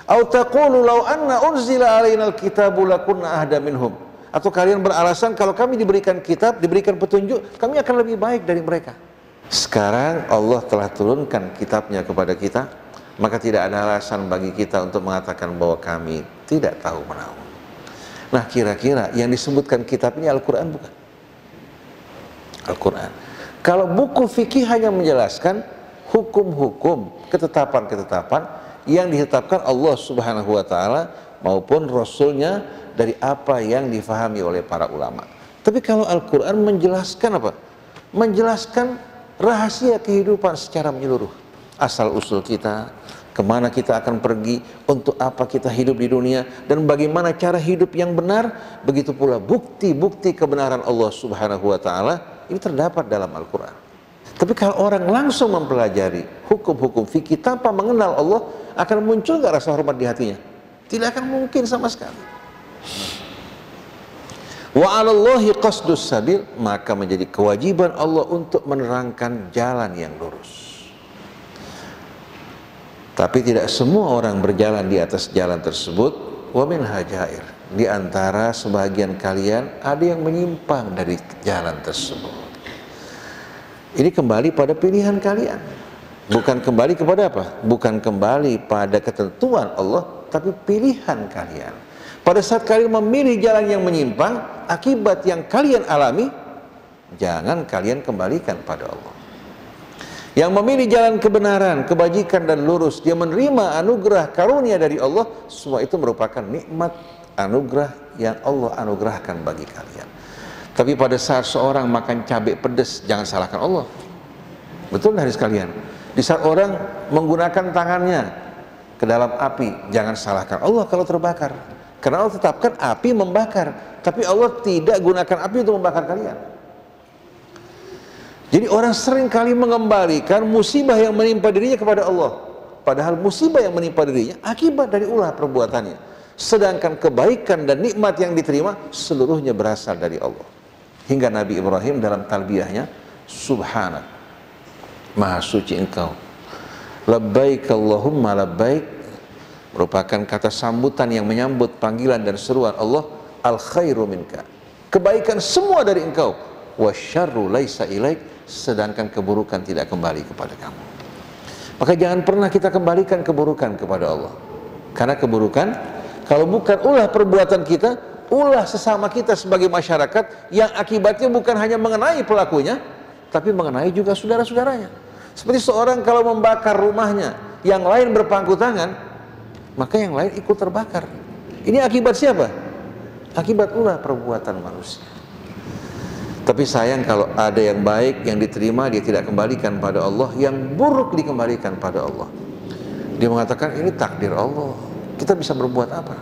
S1: Au taqulu law anna unzila alainal kitabu lakunna ahda minhum. Atau kalian beralasan kalau kami diberikan kitab, diberikan petunjuk, kami akan lebih baik dari mereka. Sekarang Allah telah turunkan kitabnya kepada kita, maka tidak ada alasan bagi kita untuk mengatakan bahwa kami tidak tahu menahu. Nah, kira-kira yang disebutkan kitab ini Al-Quran bukan? Al-Quran. Kalau buku fikih hanya menjelaskan hukum-hukum, ketetapan-ketetapan yang ditetapkan Allah Subhanahu wa Ta'ala maupun Rasulnya dari apa yang difahami oleh para ulama. Tapi kalau Al-Quran menjelaskan apa? Menjelaskan rahasia kehidupan secara menyeluruh. Asal usul kita, kemana kita akan pergi, untuk apa kita hidup di dunia, dan bagaimana cara hidup yang benar. Begitu pula bukti-bukti kebenaran Allah Subhanahu wa Ta'ala ini terdapat dalam Al-Quran. Tapi kalau orang langsung mempelajari hukum-hukum fikih tanpa mengenal Allah, akan muncul gak rasa hormat di hatinya? Tidak akan mungkin sama sekali. Wa 'alallahi qasdus sabil, maka menjadi kewajiban Allah untuk menerangkan jalan yang lurus. Tapi tidak semua orang berjalan di atas jalan tersebut. Wa minha ja'ir, di antara sebagian kalian ada yang menyimpang dari jalan tersebut. Ini kembali pada pilihan kalian. Bukan kembali kepada apa? Bukan kembali pada ketentuan Allah, tapi pilihan kalian. Pada saat kalian memilih jalan yang menyimpang, akibat yang kalian alami, jangan kalian kembalikan pada Allah. Yang memilih jalan kebenaran, kebajikan dan lurus, dia menerima anugerah karunia dari Allah, semua itu merupakan nikmat anugerah yang Allah anugerahkan bagi kalian. Tapi pada saat seorang makan cabai pedas, jangan salahkan Allah. Betul dari sekalian. Di saat orang menggunakan tangannya ke dalam api, jangan salahkan Allah kalau terbakar. Karena Allah tetapkan api membakar, tapi Allah tidak gunakan api untuk membakar kalian. Jadi orang sering kali mengembalikan musibah yang menimpa dirinya kepada Allah, padahal musibah yang menimpa dirinya akibat dari ulah perbuatannya. Sedangkan kebaikan dan nikmat yang diterima seluruhnya berasal dari Allah. Hingga Nabi Ibrahim dalam talbiyahnya, Subhanak, Maha suci Engkau, Labbaik Allahumma labbaik, merupakan kata sambutan yang menyambut panggilan dan seruan Allah. Al khairu minka, kebaikan semua dari Engkau. Wasyarru laisa ilaik, sedangkan keburukan tidak kembali kepada kamu. Maka jangan pernah kita kembalikan keburukan kepada Allah. Karena keburukan, kalau bukan ulah perbuatan kita, ulah sesama kita sebagai masyarakat, yang akibatnya bukan hanya mengenai pelakunya, tapi mengenai juga saudara-saudaranya. Seperti seorang kalau membakar rumahnya, yang lain berpangku tangan, maka yang lain ikut terbakar. Ini akibat siapa? Akibat ulah perbuatan manusia. Tapi sayang kalau ada yang baik yang diterima, dia tidak kembalikan pada Allah, yang buruk dikembalikan pada Allah. Dia mengatakan ini takdir Allah, kita bisa berbuat apa?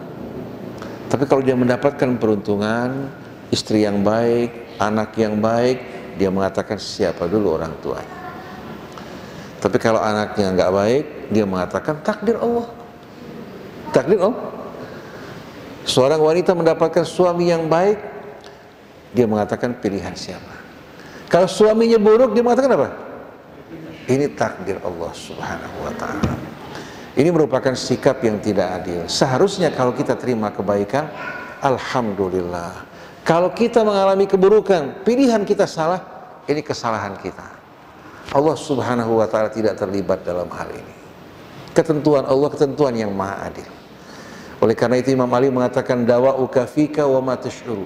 S1: Tapi kalau dia mendapatkan peruntungan, istri yang baik, anak yang baik, dia mengatakan siapa dulu orang tuanya. Tapi kalau anaknya nggak baik, dia mengatakan takdir Allah. Takdir Allah. Seorang wanita mendapatkan suami yang baik, dia mengatakan pilihan siapa. Kalau suaminya buruk, dia mengatakan apa? Ini takdir Allah Subhanahu wa ta'ala. Ini merupakan sikap yang tidak adil. Seharusnya kalau kita terima kebaikan, alhamdulillah. Kalau kita mengalami keburukan, pilihan kita salah, ini kesalahan kita. Allah Subhanahu wa ta'ala tidak terlibat dalam hal ini. Ketentuan Allah, ketentuan yang maha adil. Oleh karena itu Imam Ali mengatakan, dawa'uka fika wa ma tash'uru.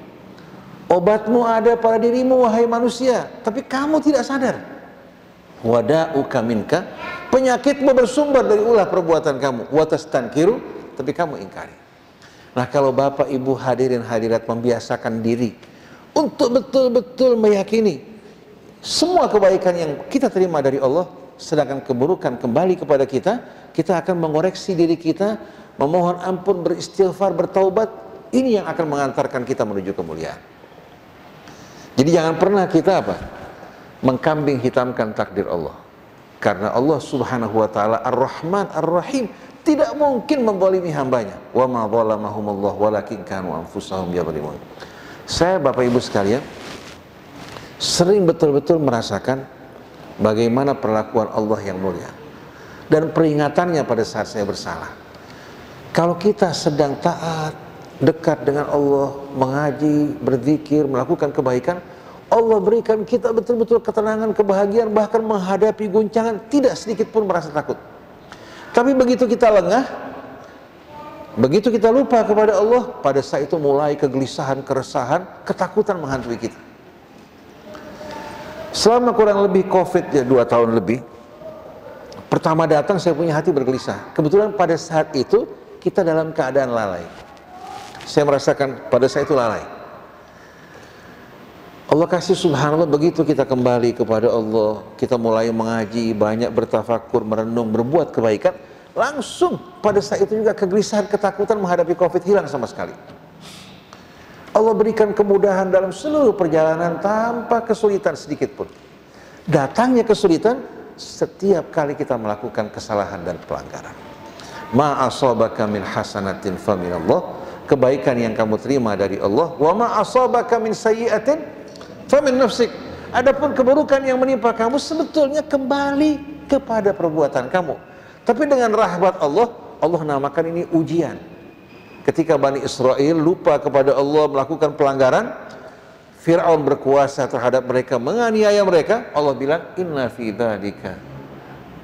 S1: Obatmu ada pada dirimu wahai manusia, tapi kamu tidak sadar. Wada'uka minka, penyakitmu bersumber dari ulah perbuatan kamu. Wa tastankiru, tapi kamu ingkari. Nah, kalau Bapak Ibu hadirin hadirat membiasakan diri untuk betul-betul meyakini semua kebaikan yang kita terima dari Allah, sedangkan keburukan kembali kepada kita, kita akan mengoreksi diri kita, memohon ampun, beristighfar, bertaubat. Ini yang akan mengantarkan kita menuju kemuliaan. Jadi jangan pernah kita apa? Mengkambing hitamkan takdir Allah. Karena Allah Subhanahu wa ta'ala Ar-Rahman Ar-Rahim tidak mungkin memzalimi hambanya. Wa ma zalamahumullah walakin kanu anfusahum yadhlimun. Saya Bapak Ibu sekalian sering betul-betul merasakan bagaimana perlakuan Allah yang mulia dan peringatannya pada saat saya bersalah. Kalau kita sedang taat, dekat dengan Allah, mengaji, berzikir, melakukan kebaikan, Allah berikan kita betul-betul ketenangan, kebahagiaan, bahkan menghadapi guncangan tidak sedikit pun merasa takut. Tapi begitu kita lengah, begitu kita lupa kepada Allah, pada saat itu mulai kegelisahan, keresahan, ketakutan menghantui kita. Selama kurang lebih COVID ya 2 tahun lebih, pertama datang saya punya hati bergelisah. Kebetulan pada saat itu kita dalam keadaan lalai. Saya merasakan pada saat itu lalai. Allah kasih subhanallah, begitu kita kembali kepada Allah, kita mulai mengaji, banyak bertafakur, merenung, berbuat kebaikan, langsung pada saat itu juga kegelisahan, ketakutan menghadapi COVID hilang sama sekali. Allah berikan kemudahan dalam seluruh perjalanan tanpa kesulitan sedikit pun. Datangnya kesulitan setiap kali kita melakukan kesalahan dan pelanggaran. Ma asabaka min hasanatin faminallah, kebaikan yang kamu terima dari Allah. Wa ma asabaka min sayyi'atin famin nafsik, adapun keburukan yang menimpa kamu sebetulnya kembali kepada perbuatan kamu. Tapi dengan rahmat Allah, Allah namakan ini ujian. Ketika Bani Israel lupa kepada Allah, melakukan pelanggaran, Fir'aun berkuasa terhadap mereka, menganiaya mereka, Allah bilang inna fi dzalika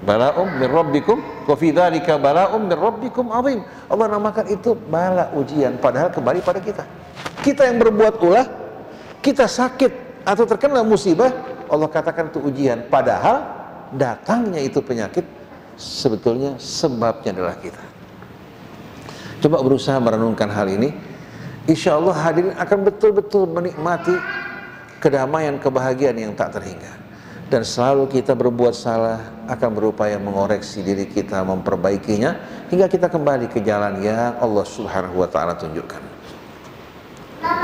S1: bala'um min rabbikum wa fi dzalika bala'um min rabbikum 'azim. Allah namakan itu bala, ujian, padahal kembali pada kita. Kita yang berbuat ulah, kita sakit atau terkena musibah, Allah katakan itu ujian, padahal datangnya itu penyakit sebetulnya sebabnya adalah kita. Coba berusaha merenungkan hal ini, insya Allah hadirin akan betul-betul menikmati kedamaian, kebahagiaan yang tak terhingga. Dan selalu kita berbuat salah, akan berupaya mengoreksi diri kita, memperbaikinya, hingga kita kembali ke jalan yang Allah Subhanahu wa ta'ala tunjukkan.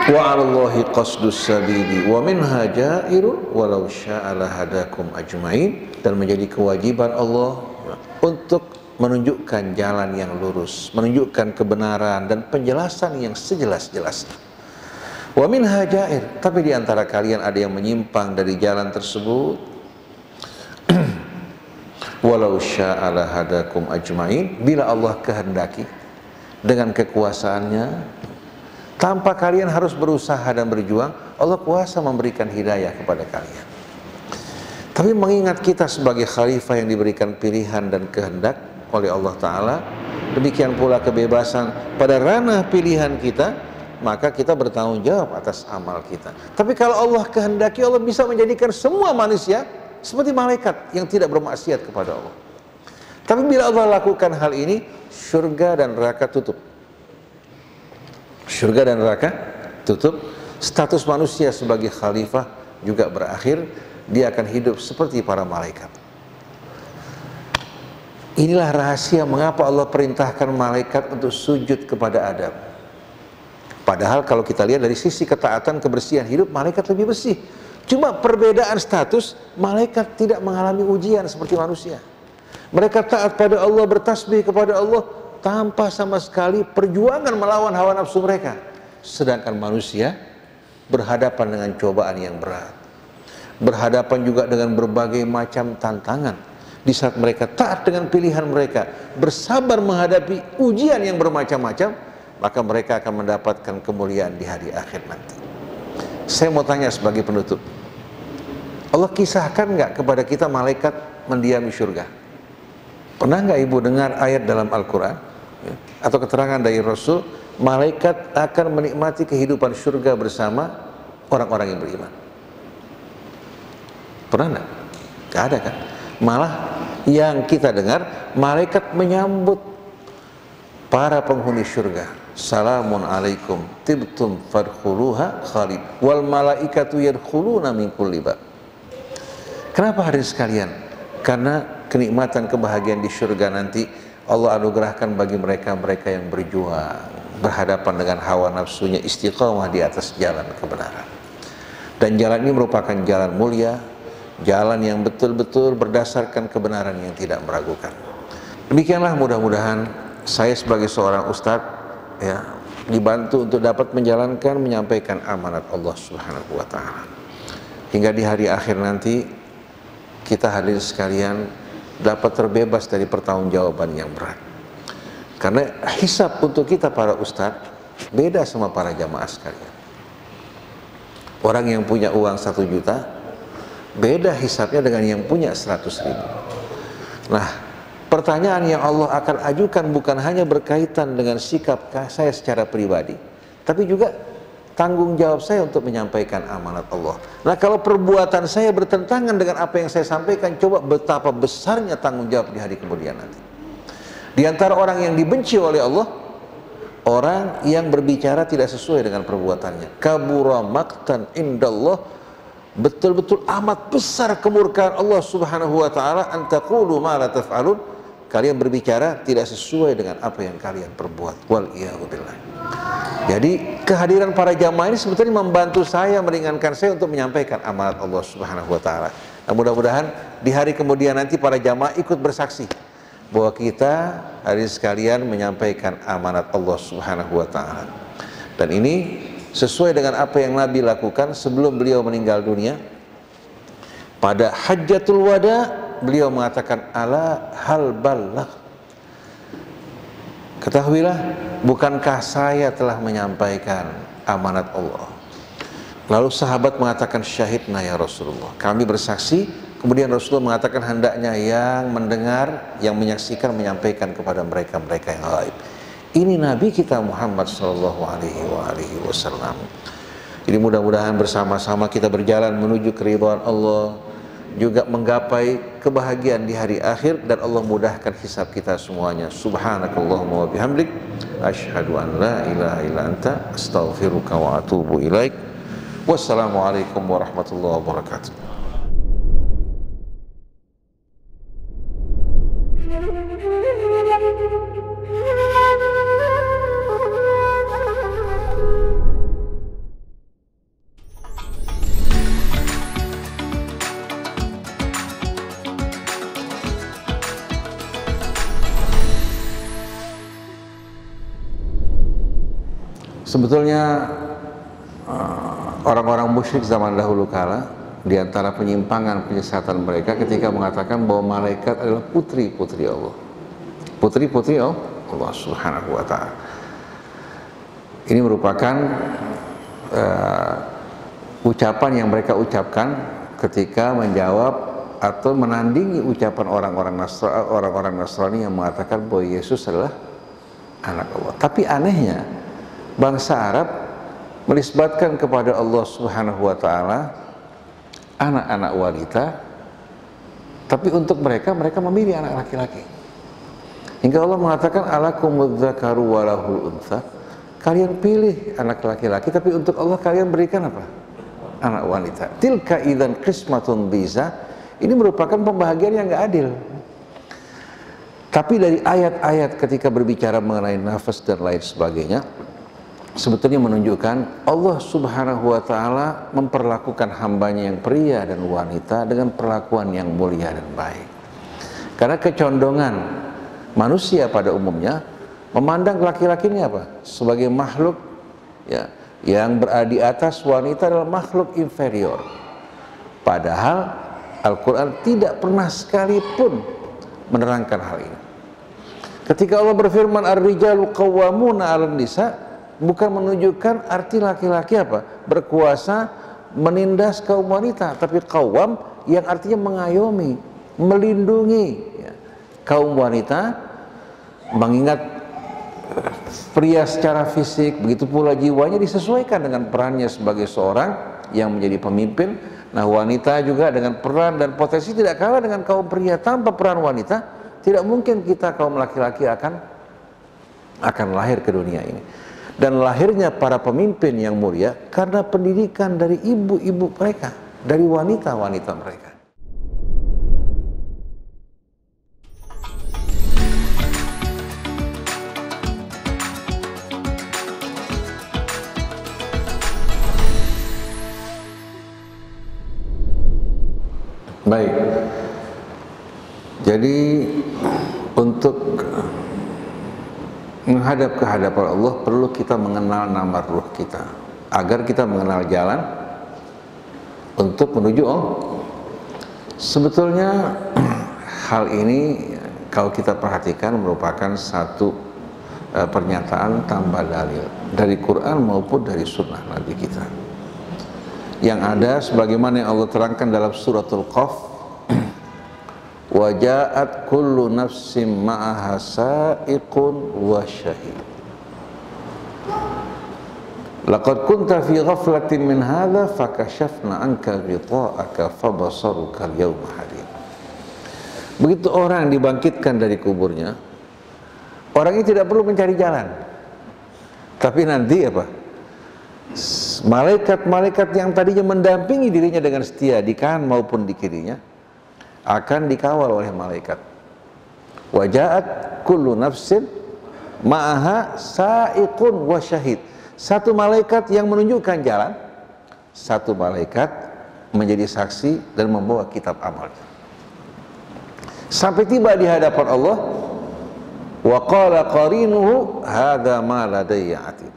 S1: Wa 'alallahi qasdus sabili wa minha jairun walau syaa lahadakum ajmain, dan menjadi kewajiban Allah untuk menunjukkan jalan yang lurus, menunjukkan kebenaran dan penjelasan yang sejelas-jelasnya. Wa minha jair, tapi di antara kalian ada yang menyimpang dari jalan tersebut. Walau syaa lahadakum ajmain, bila Allah kehendaki dengan kekuasaannya, tanpa kalian harus berusaha dan berjuang, Allah kuasa memberikan hidayah kepada kalian. Tapi mengingat kita sebagai khalifah yang diberikan pilihan dan kehendak oleh Allah Ta'ala, demikian pula kebebasan pada ranah pilihan kita, maka kita bertanggung jawab atas amal kita. Tapi kalau Allah kehendaki, Allah bisa menjadikan semua manusia seperti malaikat yang tidak bermaksiat kepada Allah. Tapi bila Allah lakukan hal ini, surga dan neraka tutup. Surga dan neraka tutup, status manusia sebagai khalifah juga berakhir, dia akan hidup seperti para malaikat. Inilah rahasia mengapa Allah perintahkan malaikat untuk sujud kepada Adam. Padahal kalau kita lihat dari sisi ketaatan, kebersihan hidup, malaikat lebih bersih. Cuma perbedaan status, malaikat tidak mengalami ujian seperti manusia. Mereka taat pada Allah, bertasbih kepada Allah tanpa sama sekali perjuangan melawan hawa nafsu mereka. Sedangkan manusia berhadapan dengan cobaan yang berat, berhadapan juga dengan berbagai macam tantangan. Di saat mereka taat dengan pilihan mereka, bersabar menghadapi ujian yang bermacam-macam, maka mereka akan mendapatkan kemuliaan di hari akhir nanti. Saya mau tanya sebagai penutup, Allah kisahkan nggak kepada kita malaikat mendiami surga? Pernah nggak ibu dengar ayat dalam Al-Quran atau keterangan dari Rasul, malaikat akan menikmati kehidupan surga bersama orang-orang yang beriman? Pernah nggak? Nggak ada kan? Malah yang kita dengar, malaikat menyambut para penghuni surga. Salamun alaikum tibtum fadkhuluha khalid wal malaikatu yadkhuluna min kulli bab. Kenapa hadirin sekalian? Karena kenikmatan kebahagiaan di surga nanti Allah anugerahkan bagi mereka-mereka yang berjuang, berhadapan dengan hawa nafsunya, istiqamah di atas jalan kebenaran. Dan jalan ini merupakan jalan mulia, jalan yang betul-betul berdasarkan kebenaran yang tidak meragukan. Demikianlah, mudah-mudahan saya sebagai seorang ustadz ya dibantu untuk dapat menjalankan, menyampaikan amanat Allah Subhanahu wa taala. Hingga di hari akhir nanti kita hadirin sekalian dapat terbebas dari pertanggungjawaban yang berat. Karena hisab untuk kita para ustadz beda sama para jamaah sekalian. Orang yang punya uang 1 juta beda hisabnya dengan yang punya 100.000. Nah, pertanyaan yang Allah akan ajukan bukan hanya berkaitan dengan sikap saya secara pribadi, tapi juga tanggung jawab saya untuk menyampaikan amanat Allah. Nah, kalau perbuatan saya bertentangan dengan apa yang saya sampaikan, coba betapa besarnya tanggung jawab di hari kemudian nanti. Di antara orang yang dibenci oleh Allah, orang yang berbicara tidak sesuai dengan perbuatannya. Kabura maqtan indallah, betul-betul amat besar kemurkaan Allah Subhanahu wa taala, antaqulu ma la taf'alun, kalian berbicara tidak sesuai dengan apa yang kalian perbuat. Wal iyadu billah. Jadi kehadiran para jamaah ini sebetulnya membantu saya, meringankan saya untuk menyampaikan amanat Allah Subhanahu wa taala. Nah, mudah-mudahan di hari kemudian nanti para jamaah ikut bersaksi bahwa kita hari sekalian menyampaikan amanat Allah Subhanahu wa taala. Dan ini sesuai dengan apa yang Nabi lakukan sebelum beliau meninggal dunia. Pada Hajjatul Wada beliau mengatakan, ala hal balagh, ketahuilah, bukankah saya telah menyampaikan amanat Allah? Lalu sahabat mengatakan, syahidna ya Rasulullah, kami bersaksi. Kemudian Rasulullah mengatakan, hendaknya yang mendengar, yang menyaksikan, menyampaikan kepada mereka-mereka yang gaib. Ini Nabi kita Muhammad sallallahu alaihi wasallam. Jadi mudah-mudahan bersama-sama kita berjalan menuju keridhaan Allah, juga menggapai kebahagiaan di hari akhir, dan Allah mudahkan hisab kita semuanya. Subhanakallahumma wa bihamdik, asyhadu an la ilaha illa anta, astaghfiruka wa atubu ilaik. Wassalamualaikum warahmatullahi wabarakatuh. Sebetulnya orang-orang musyrik zaman dahulu kala, di antara penyimpangan penyesatan mereka ketika mengatakan bahwa malaikat adalah putri-putri Allah. Putri-putri Allah Subhanahu wa ta'ala. Ini merupakan ucapan yang mereka ucapkan ketika menjawab atau menandingi ucapan orang-orang Nasrani yang mengatakan bahwa Yesus adalah anak Allah. Tapi anehnya, bangsa Arab menisbatkan kepada Allah Subhanahu wa ta'ala anak-anak wanita, tapi untuk mereka memilih anak laki-laki. Hingga Allah mengatakan, alakumudz dzakaru wa lahul untha, kalian pilih anak laki-laki, tapi untuk Allah kalian berikan apa? Anak wanita. Tilka idzan qismatun dhiza, ini merupakan pembahagian yang enggak adil. Tapi dari ayat-ayat ketika berbicara mengenai nafas dan lain sebagainya, sebetulnya menunjukkan Allah Subhanahu wa Ta'ala memperlakukan hambanya yang pria dan wanita dengan perlakuan yang mulia dan baik. Karena kecondongan manusia pada umumnya memandang laki-laki ini apa? Sebagai makhluk ya, yang berada di atas, wanita adalah makhluk inferior. Padahal Al-Quran tidak pernah sekalipun menerangkan hal ini. Ketika Allah berfirman ar-rijalu qawwamuna 'alan nisa, bukan menunjukkan arti laki-laki apa? Berkuasa menindas kaum wanita, tapi qawwam yang artinya mengayomi, melindungi ya, kaum wanita, mengingat pria secara fisik, begitu pula jiwanya disesuaikan dengan perannya sebagai seorang yang menjadi pemimpin. Nah, wanita juga dengan peran dan potensi tidak kalah dengan kaum pria. Tanpa peran wanita, tidak mungkin kita kaum laki-laki akan lahir ke dunia ini. Dan lahirnya para pemimpin yang mulia karena pendidikan dari ibu-ibu mereka, dari wanita-wanita mereka. Baik, jadi untuk menghadap ke hadapan Allah perlu kita mengenal nama ruh kita, agar kita mengenal jalan untuk menuju Allah. Sebetulnya hal ini kalau kita perhatikan merupakan satu pernyataan tambah dalil dari Quran maupun dari sunnah Nabi kita, yang ada sebagaimana yang Allah terangkan dalam suratul Qaf, wa ja'at kullu nafsim ma'aha sa'iqun wa syahid. Laqad kunta fi ghaflatin min hadha fakashafna anka ghita'aka fabasaruka al-yawma hadid. Begitu orang dibangkitkan dari kuburnya, orang ini tidak perlu mencari jalan, tapi nanti apa? Malaikat-malaikat yang tadinya mendampingi dirinya dengan setia di kanan maupun di kirinya akan dikawal oleh malaikat. Waja'at kullu nafsin ma'aha sa'iqun wa syahid. Satu malaikat yang menunjukkan jalan, satu malaikat menjadi saksi dan membawa kitab amalnya. Sampai tiba di hadapan Allah, wa qala qarinuhu hadza ma ladayya atid.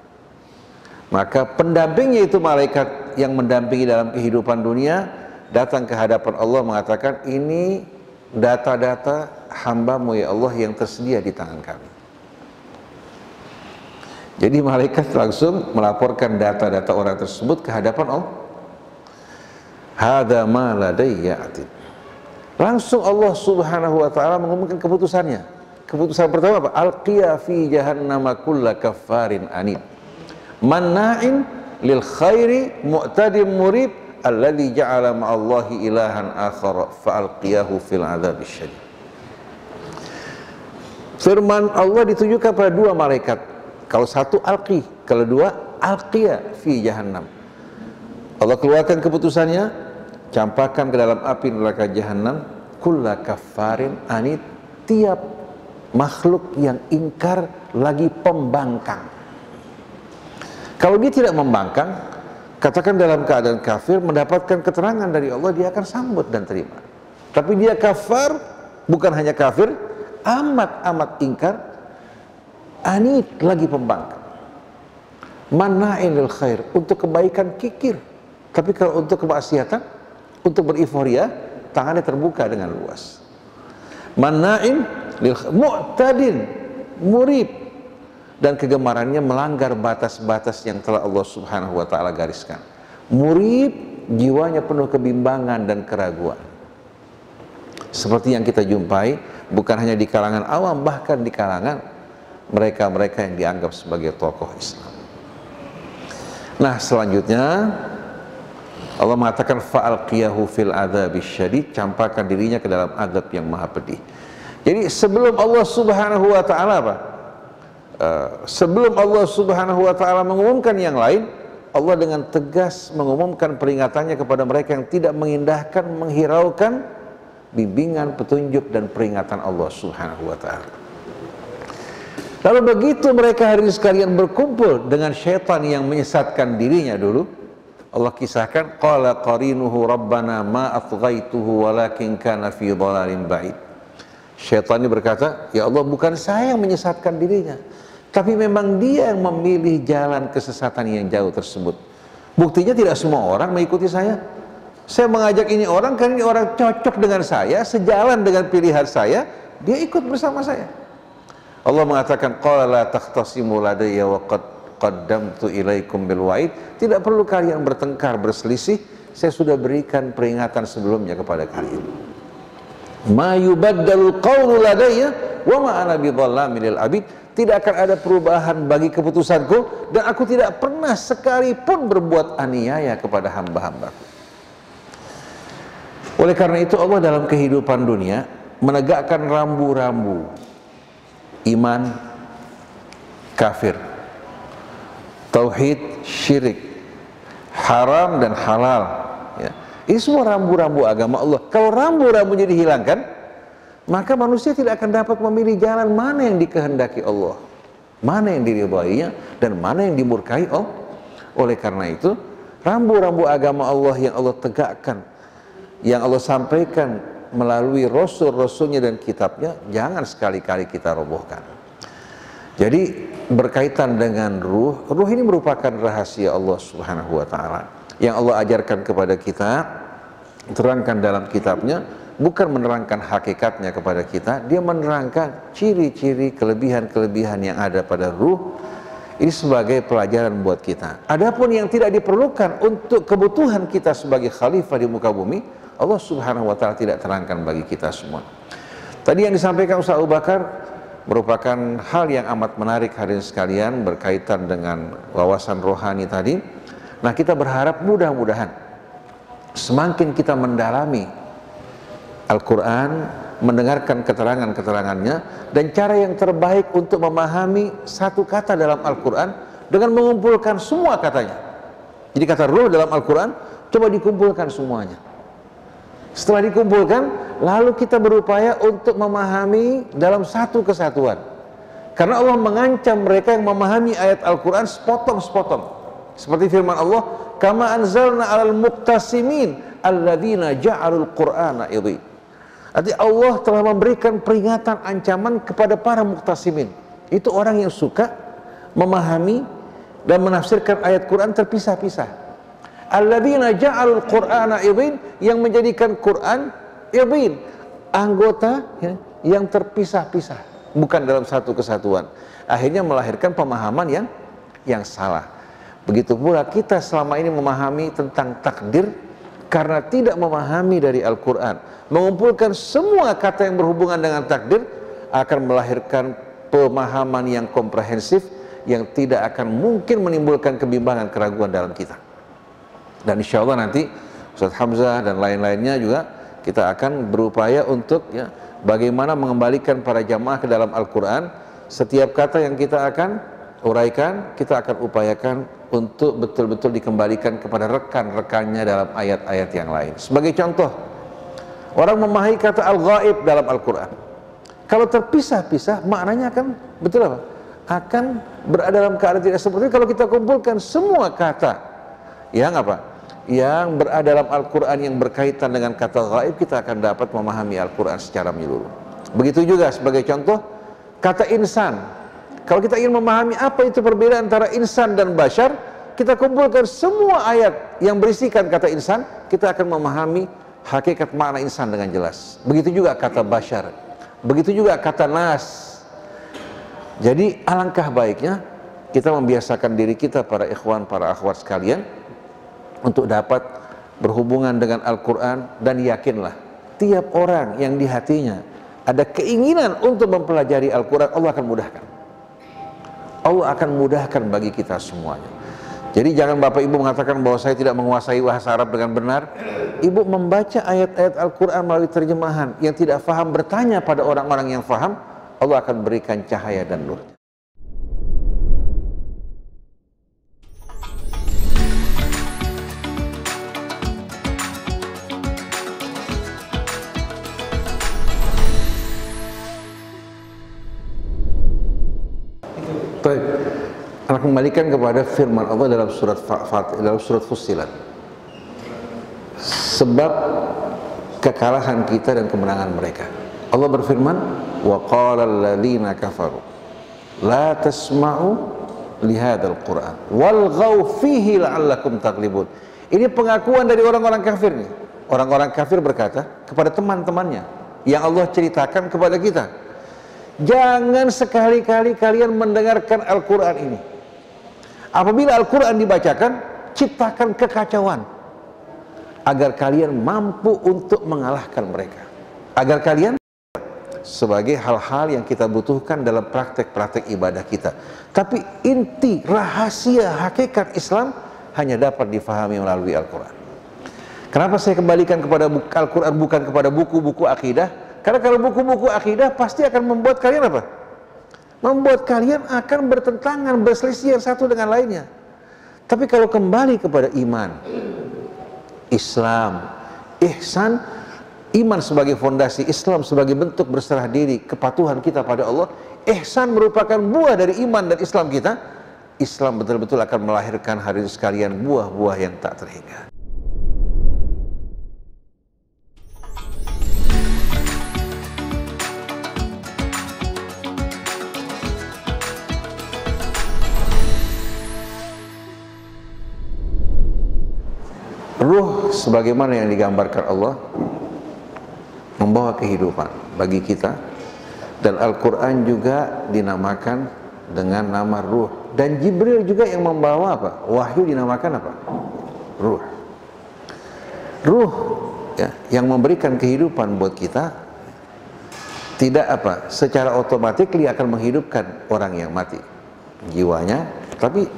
S1: Maka pendampingnya itu malaikat yang mendampingi dalam kehidupan dunia datang ke hadapan Allah mengatakan, ini data-data hamba-Mu ya Allah yang tersedia di tangan kami. Jadi malaikat langsung melaporkan data-data orang tersebut ke hadapan Allah. Hadza ma ladayya atid. Langsung Allah Subhanahu wa Ta'ala mengumumkan keputusannya. Keputusan pertama apa? Alqiya fi jahannama kulla kaffarin anid manna'in lil khairi mu'tadim murib alladzi ja'ala ma'allahi ilahan akhar fa'alqiyahu fil adzabis syadid. Firman Allah ditujukan pada dua malaikat. Kalau satu alqi, kalau dua alqiya fi jahannam. Allah keluarkan keputusannya, campakkan ke dalam api neraka jahannam kulla kaffarin anid, tiap makhluk yang ingkar lagi pembangkang. Kalau dia tidak membangkang, katakan dalam keadaan kafir, mendapatkan keterangan dari Allah, dia akan sambut dan terima. Tapi dia kafar, bukan hanya kafir, amat-amat ingkar, anid lagi pembangkang. Manna'in lil khair, untuk kebaikan kikir. Tapi kalau untuk kemaksiatan, untuk beriforia, tangannya terbuka dengan luas. Manna'in lil khair, mu'tadin murib, dan kegemarannya melanggar batas-batas yang telah Allah Subhanahu wa Ta'ala gariskan. Murib, jiwanya penuh kebimbangan dan keraguan. Seperti yang kita jumpai bukan hanya di kalangan awam, bahkan di kalangan mereka-mereka yang dianggap sebagai tokoh Islam. Nah, selanjutnya Allah mengatakan fa'alqiyahu fil adzabis syadid, campakkan dirinya ke dalam azab yang maha pedih. Jadi sebelum Allah Subhanahu wa Ta'ala apa? Sebelum Allah Subhanahu wa Ta'ala mengumumkan yang lain, Allah dengan tegas mengumumkan peringatannya kepada mereka yang tidak mengindahkan, menghiraukan bimbingan, petunjuk dan peringatan Allah Subhanahu wa taala. Lalu begitu mereka hadirin sekalian berkumpul dengan syaitan yang menyesatkan dirinya dulu, Allah kisahkan qala qarinuhu rabbana ma atghaituhu walakin kana fi dhalalin ba'id. Syaitan ini berkata, ya Allah, bukan saya yang menyesatkan dirinya, tapi memang dia yang memilih jalan kesesatan yang jauh tersebut. Buktinya tidak semua orang mengikuti saya. Saya mengajak ini orang karena ini orang cocok dengan saya, sejalan dengan pilihan saya, dia ikut bersama saya. Allah mengatakan qala la takhtasimu ladayya wa qad qaddamtu ilaikum bil wa'id. Tidak perlu kalian bertengkar, berselisih, saya sudah berikan peringatan sebelumnya kepada kalian. Ma yubaddalul qawlu ladayya wa ma ana bidhallamin lil abid. Tidak akan ada perubahan bagi keputusanku dan aku tidak pernah sekalipun berbuat aniaya kepada hamba-hambaku. Oleh karena itu Allah dalam kehidupan dunia menegakkan rambu-rambu iman, kafir, tauhid, syirik, haram dan halal, ya. Ini semua rambu-rambu agama Allah. Kalau rambu-rambu jadi dihilangkan, maka manusia tidak akan dapat memilih jalan mana yang dikehendaki Allah, mana yang diridhainya dan mana yang dimurkai Allah. Oleh karena itu rambu-rambu agama Allah yang Allah tegakkan, yang Allah sampaikan melalui rasul-rasulnya dan kitabnya, jangan sekali-kali kita robohkan. Jadi berkaitan dengan ruh ini merupakan rahasia Allah Subhanahu wa taala yang Allah ajarkan kepada kita, terangkan dalam kitabnya, bukan menerangkan hakikatnya kepada kita, dia menerangkan ciri-ciri, kelebihan-kelebihan yang ada pada ruh. Ini sebagai pelajaran buat kita. Adapun yang tidak diperlukan untuk kebutuhan kita sebagai khalifah di muka bumi, Allah Subhanahu wa taala tidak terangkan bagi kita semua. Tadi yang disampaikan Ustaz Abu Bakar merupakan hal yang amat menarik hadirin sekalian berkaitan dengan wawasan rohani tadi. Nah, kita berharap mudah-mudahan semakin kita mendalami Al-Quran, mendengarkan keterangan-keterangannya, dan cara yang terbaik untuk memahami satu kata dalam Al-Quran dengan mengumpulkan semua katanya. Jadi kata ruh dalam Al-Quran coba dikumpulkan semuanya. Setelah dikumpulkan, lalu kita berupaya untuk memahami dalam satu kesatuan. Karena Allah mengancam mereka yang memahami ayat Al-Quran sepotong-sepotong. Seperti firman Allah, kama anzalna alal muqtasimin alladzina ja'alul qur'ana idhi. Artinya Allah telah memberikan peringatan, ancaman kepada para muqtasimin. Itu orang yang suka memahami dan menafsirkan ayat Quran terpisah-pisah. Alladzina ja'alul qur'ana idhin, yang menjadikan Quran idhin, anggota ya, yang terpisah-pisah, bukan dalam satu kesatuan. Akhirnya melahirkan pemahaman yang salah. Begitu pula kita selama ini memahami tentang takdir karena tidak memahami dari Al-Quran. Mengumpulkan semua kata yang berhubungan dengan takdir akan melahirkan pemahaman yang komprehensif yang tidak akan mungkin menimbulkan kebimbangan, keraguan dalam kita. Dan insya Allah nanti Ustaz Hamzah dan lain-lainnya juga kita akan berupaya untuk ya, bagaimana mengembalikan para jamaah ke dalam Al-Quran. Setiap kata yang kita akan uraikan, kita akan upayakan untuk betul-betul dikembalikan kepada rekan-rekannya dalam ayat-ayat yang lain. Sebagai contoh, orang memahami kata al-ghaib dalam Al-Quran. Kalau terpisah-pisah, maknanya akan betul apa? Akan berada dalam keadaan tidak seperti itu. Kalau kita kumpulkan semua kata yang apa? Yang berada dalam Al-Quran yang berkaitan dengan kata ghaib, kita akan dapat memahami Al-Quran secara menyeluruh. Begitu juga sebagai contoh, kata insan. Kalau kita ingin memahami apa itu perbedaan antara insan dan bashar, kita kumpulkan semua ayat yang berisikan kata insan, kita akan memahami hakikat makna insan dengan jelas. Begitu juga kata bashar, begitu juga kata nas. Jadi alangkah baiknya kita membiasakan diri kita, para ikhwan, para akhwat sekalian, untuk dapat berhubungan dengan Al-Quran. Dan yakinlah, tiap orang yang di hatinya ada keinginan untuk mempelajari Al-Quran, Allah akan mudahkan. Allah akan mudahkan bagi kita semuanya. Jadi jangan Bapak Ibu mengatakan bahwa saya tidak menguasai bahasa Arab dengan benar. Ibu membaca ayat-ayat Al-Quran melalui terjemahan. Yang tidak faham bertanya pada orang-orang yang faham, Allah akan berikan cahaya dan nur. Baik. Anak kembalikan kepada firman Allah dalam surat Fussilat. Sebab kekalahan kita dan kemenangan mereka. Allah berfirman, wa qala alladziina kafaru la tasma'u li hadzal qur'an walghaw fihi la'allakum taghlibun. Ini pengakuan dari orang-orang kafir nih. Orang-orang kafir berkata kepada teman-temannya yang Allah ceritakan kepada kita, jangan sekali-kali kalian mendengarkan Al-Quran ini. Apabila Al-Quran dibacakan, ciptakan kekacauan agar kalian mampu untuk mengalahkan mereka, agar kalian sebagai hal-hal yang kita butuhkan dalam praktek-praktek ibadah kita. Tapi inti, rahasia, hakikat Islam hanya dapat difahami melalui Al-Quran. Kenapa saya kembalikan kepada Al-Quran bukan kepada buku-buku akidah? Karena kalau buku-buku akidah pasti akan membuat kalian apa? Membuat kalian akan bertentangan, berselisih satu dengan lainnya. Tapi kalau kembali kepada iman, Islam, ihsan, iman sebagai fondasi, Islam sebagai bentuk berserah diri, kepatuhan kita pada Allah, ihsan merupakan buah dari iman dan Islam kita. Islam betul-betul akan melahirkan hari ini sekalian buah-buah yang tak terhingga. Ruh sebagaimana yang digambarkan Allah membawa kehidupan bagi kita, dan Al-Quran juga dinamakan dengan nama ruh, dan Jibril juga yang membawa apa? Wahyu dinamakan apa? Ruh. Ruh ya, yang memberikan kehidupan buat kita, tidak apa? Secara otomatis dia akan menghidupkan orang yang mati jiwanya, tapi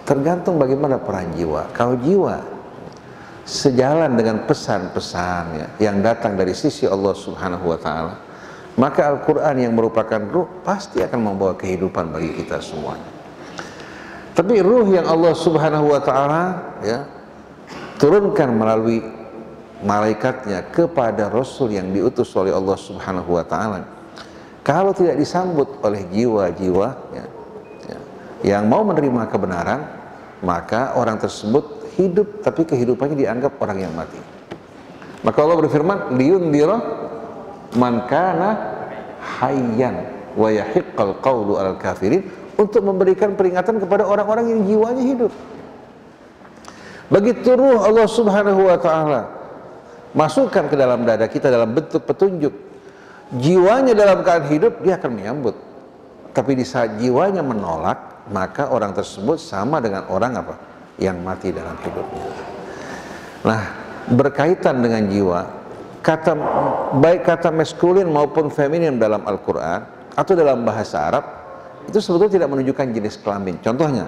S1: tergantung bagaimana peran jiwa. Kalau jiwa sejalan dengan pesan-pesan ya, yang datang dari sisi Allah Subhanahu wa Ta'ala, maka Al-Quran yang merupakan ruh pasti akan membawa kehidupan bagi kita semuanya. Tapi ruh yang Allah Subhanahu wa Ta'ala ya, turunkan melalui malaikatnya kepada Rasul yang diutus oleh Allah Subhanahu wa Ta'ala, kalau tidak disambut oleh jiwa-jiwa ya, yang mau menerima kebenaran, maka orang tersebut hidup tapi kehidupannya dianggap orang yang mati. Maka Allah berfirman, liyundira man kana hayyan wa yahiqqal qawlu alal kafirin, untuk memberikan peringatan kepada orang-orang yang jiwanya hidup. Begitu ruh Allah Subhanahu wa Ta'ala masukkan ke dalam dada kita dalam bentuk petunjuk, jiwanya dalam keadaan hidup, dia akan menyambut. Tapi di saat jiwanya menolak, maka orang tersebut sama dengan orang apa? Yang mati dalam hidupnya. Nah, berkaitan dengan jiwa, baik kata maskulin maupun feminin dalam Al-Quran atau dalam bahasa Arab, itu sebetulnya tidak menunjukkan jenis kelamin. Contohnya,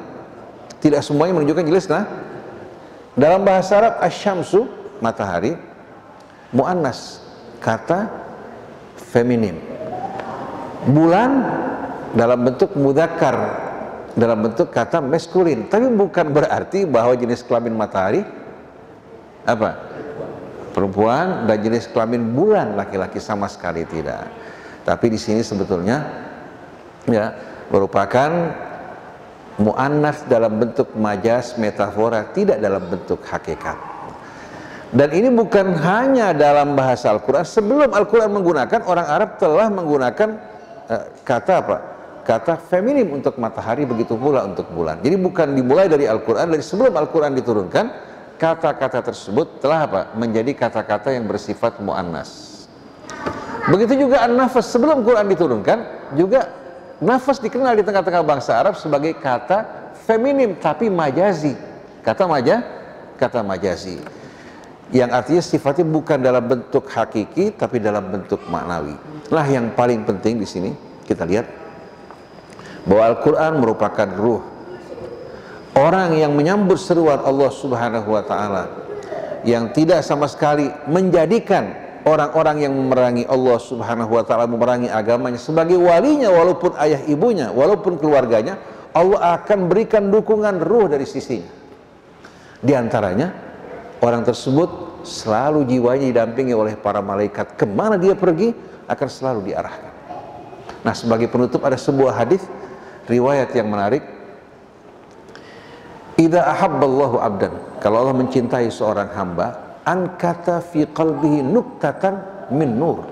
S1: tidak semuanya menunjukkan jenis. Nah, dalam bahasa Arab, asyamsu, matahari, muannas, kata feminin. Bulan dalam bentuk mudzakkar, dalam bentuk kata maskulin. Tapi bukan berarti bahwa jenis kelamin matahari apa? Perempuan, dan jenis kelamin bulan laki-laki, sama sekali tidak. Tapi di sini sebetulnya ya merupakan muannas dalam bentuk majas, metafora, tidak dalam bentuk hakikat. Dan ini bukan hanya dalam bahasa Al-Quran. Sebelum Al-Quran menggunakan, orang Arab telah menggunakan kata apa? Kata feminim untuk matahari, begitu pula untuk bulan. Jadi bukan dimulai dari Al-Quran, dari sebelum Al-Quran diturunkan, kata-kata tersebut telah apa? Menjadi kata-kata yang bersifat mu'annas. Begitu juga an-nafas, sebelum Quran diturunkan, juga nafas dikenal di tengah-tengah bangsa Arab sebagai kata feminim, tapi majazi. Kata majazi. Yang artinya sifatnya bukan dalam bentuk hakiki, tapi dalam bentuk maknawi. Lah yang paling penting di sini, kita lihat bahwa Al-Quran merupakan ruh. Orang yang menyambut seruan Allah Subhanahu wa Ta'ala, yang tidak sama sekali menjadikan orang-orang yang memerangi Allah Subhanahu wa Ta'ala, memerangi agamanya sebagai walinya, walaupun ayah ibunya, walaupun keluarganya, Allah akan berikan dukungan ruh dari sisinya. Di antaranya, orang tersebut selalu jiwanya didampingi oleh para malaikat. Kemana dia pergi akan selalu diarahkan. Nah, sebagai penutup ada sebuah hadis riwayat yang menarik. Idza ahabballahu abdan, kalau Allah mencintai seorang hamba, ankata fi qalbihi nuktatan min nur.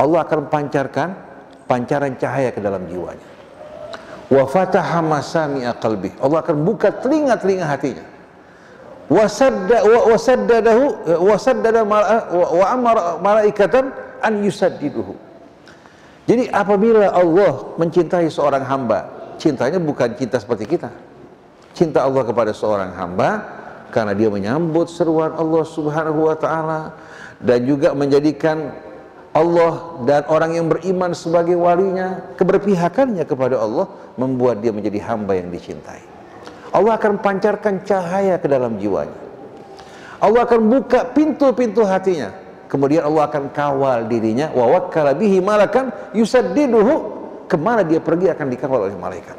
S1: Allah akan pancarkan pancaran cahaya ke dalam jiwanya. Wa fataha masami'a qalbi, Allah akan buka telinga-telinga hatinya. Wa saddada wa amara malaikatan an yusaddiduhu. Jadi apabila Allah mencintai seorang hamba, cintanya bukan cinta seperti kita. Cinta Allah kepada seorang hamba karena dia menyambut seruan Allah Subhanahu wa taala dan juga menjadikan Allah dan orang yang beriman sebagai walinya, keberpihakannya kepada Allah membuat dia menjadi hamba yang dicintai. Allah akan pancarkan cahaya ke dalam jiwanya. Allah akan buka pintu-pintu hatinya. Kemudian Allah akan kawal dirinya, wa wakkala bihi malakan yusaddiduhu, kemana dia pergi akan dikawal oleh malaikat.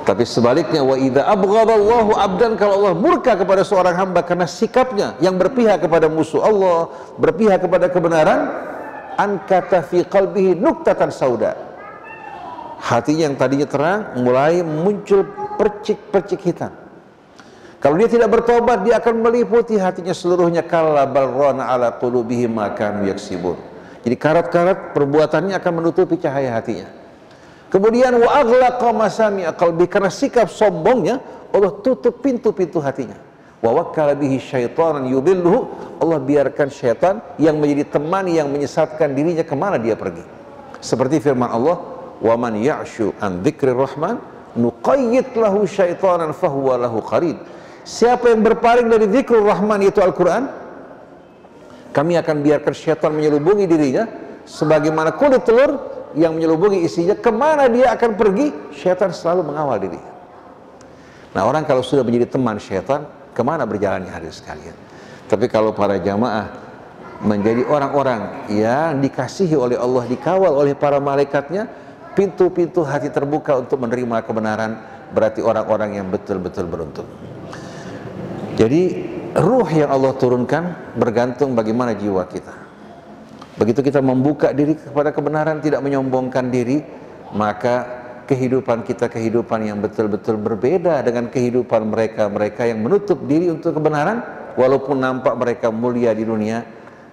S1: Tapi sebaliknya, wa idza abghadallahu abdan, kalau Allah murka kepada seorang hamba karena sikapnya yang berpihak kepada musuh Allah, berpihak kepada kebenaran, ankata fi qalbihi nuktatan sauda. Hatinya yang tadinya terang mulai muncul percik-percik hitam. Kalau dia tidak bertobat, dia akan meliputi hatinya seluruhnya. Kalla bal rana ala qulubihim ma kanu yaksibun. Jadi karat-karat perbuatannya akan menutupi cahaya hatinya. Kemudian wa aghlaqa masami'a qalbi, karena sikap sombongnya Allah tutup pintu-pintu hatinya. Wa wakkala bihi syaitanan yudilluhu, Allah biarkan syaitan yang menjadi teman yang menyesatkan dirinya kemana dia pergi. Seperti firman Allah, wa man ya'shu an dzikrir rahman nuqayyid lahu syaitanan fahuwa lahu qarin. Siapa yang berpaling dari zikrul rahman, yaitu Al-Quran, kami akan biarkan syaitan menyelubungi dirinya sebagaimana kulit telur yang menyelubungi isinya. Kemana dia akan pergi, syaitan selalu mengawal diri. Nah, orang kalau sudah menjadi teman syaitan, kemana berjalannya hadirin sekalian. Tapi kalau para jamaah menjadi orang-orang yang dikasihi oleh Allah, dikawal oleh para malaikatnya, pintu-pintu hati terbuka untuk menerima kebenaran, berarti orang-orang yang betul-betul beruntung. Jadi ruh yang Allah turunkan bergantung bagaimana jiwa kita. Begitu kita membuka diri kepada kebenaran, tidak menyombongkan diri, maka kehidupan kita kehidupan yang betul-betul berbeda dengan kehidupan mereka yang menutup diri untuk kebenaran. Walaupun nampak mereka mulia di dunia,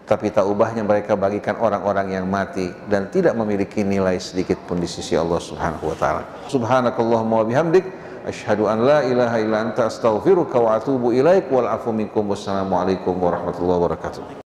S1: tapi tak ubahnya mereka bagikan orang-orang yang mati dan tidak memiliki nilai sedikit pun di sisi Allah Subhanahu wa taala. Subhanakallahumma wa bihamdik, asyhadu an la ilaha illa anta astaghfiruka wa atubu ilaik, wal afu minkum, wassalamu alaikum warahmatullahi wabarakatuh.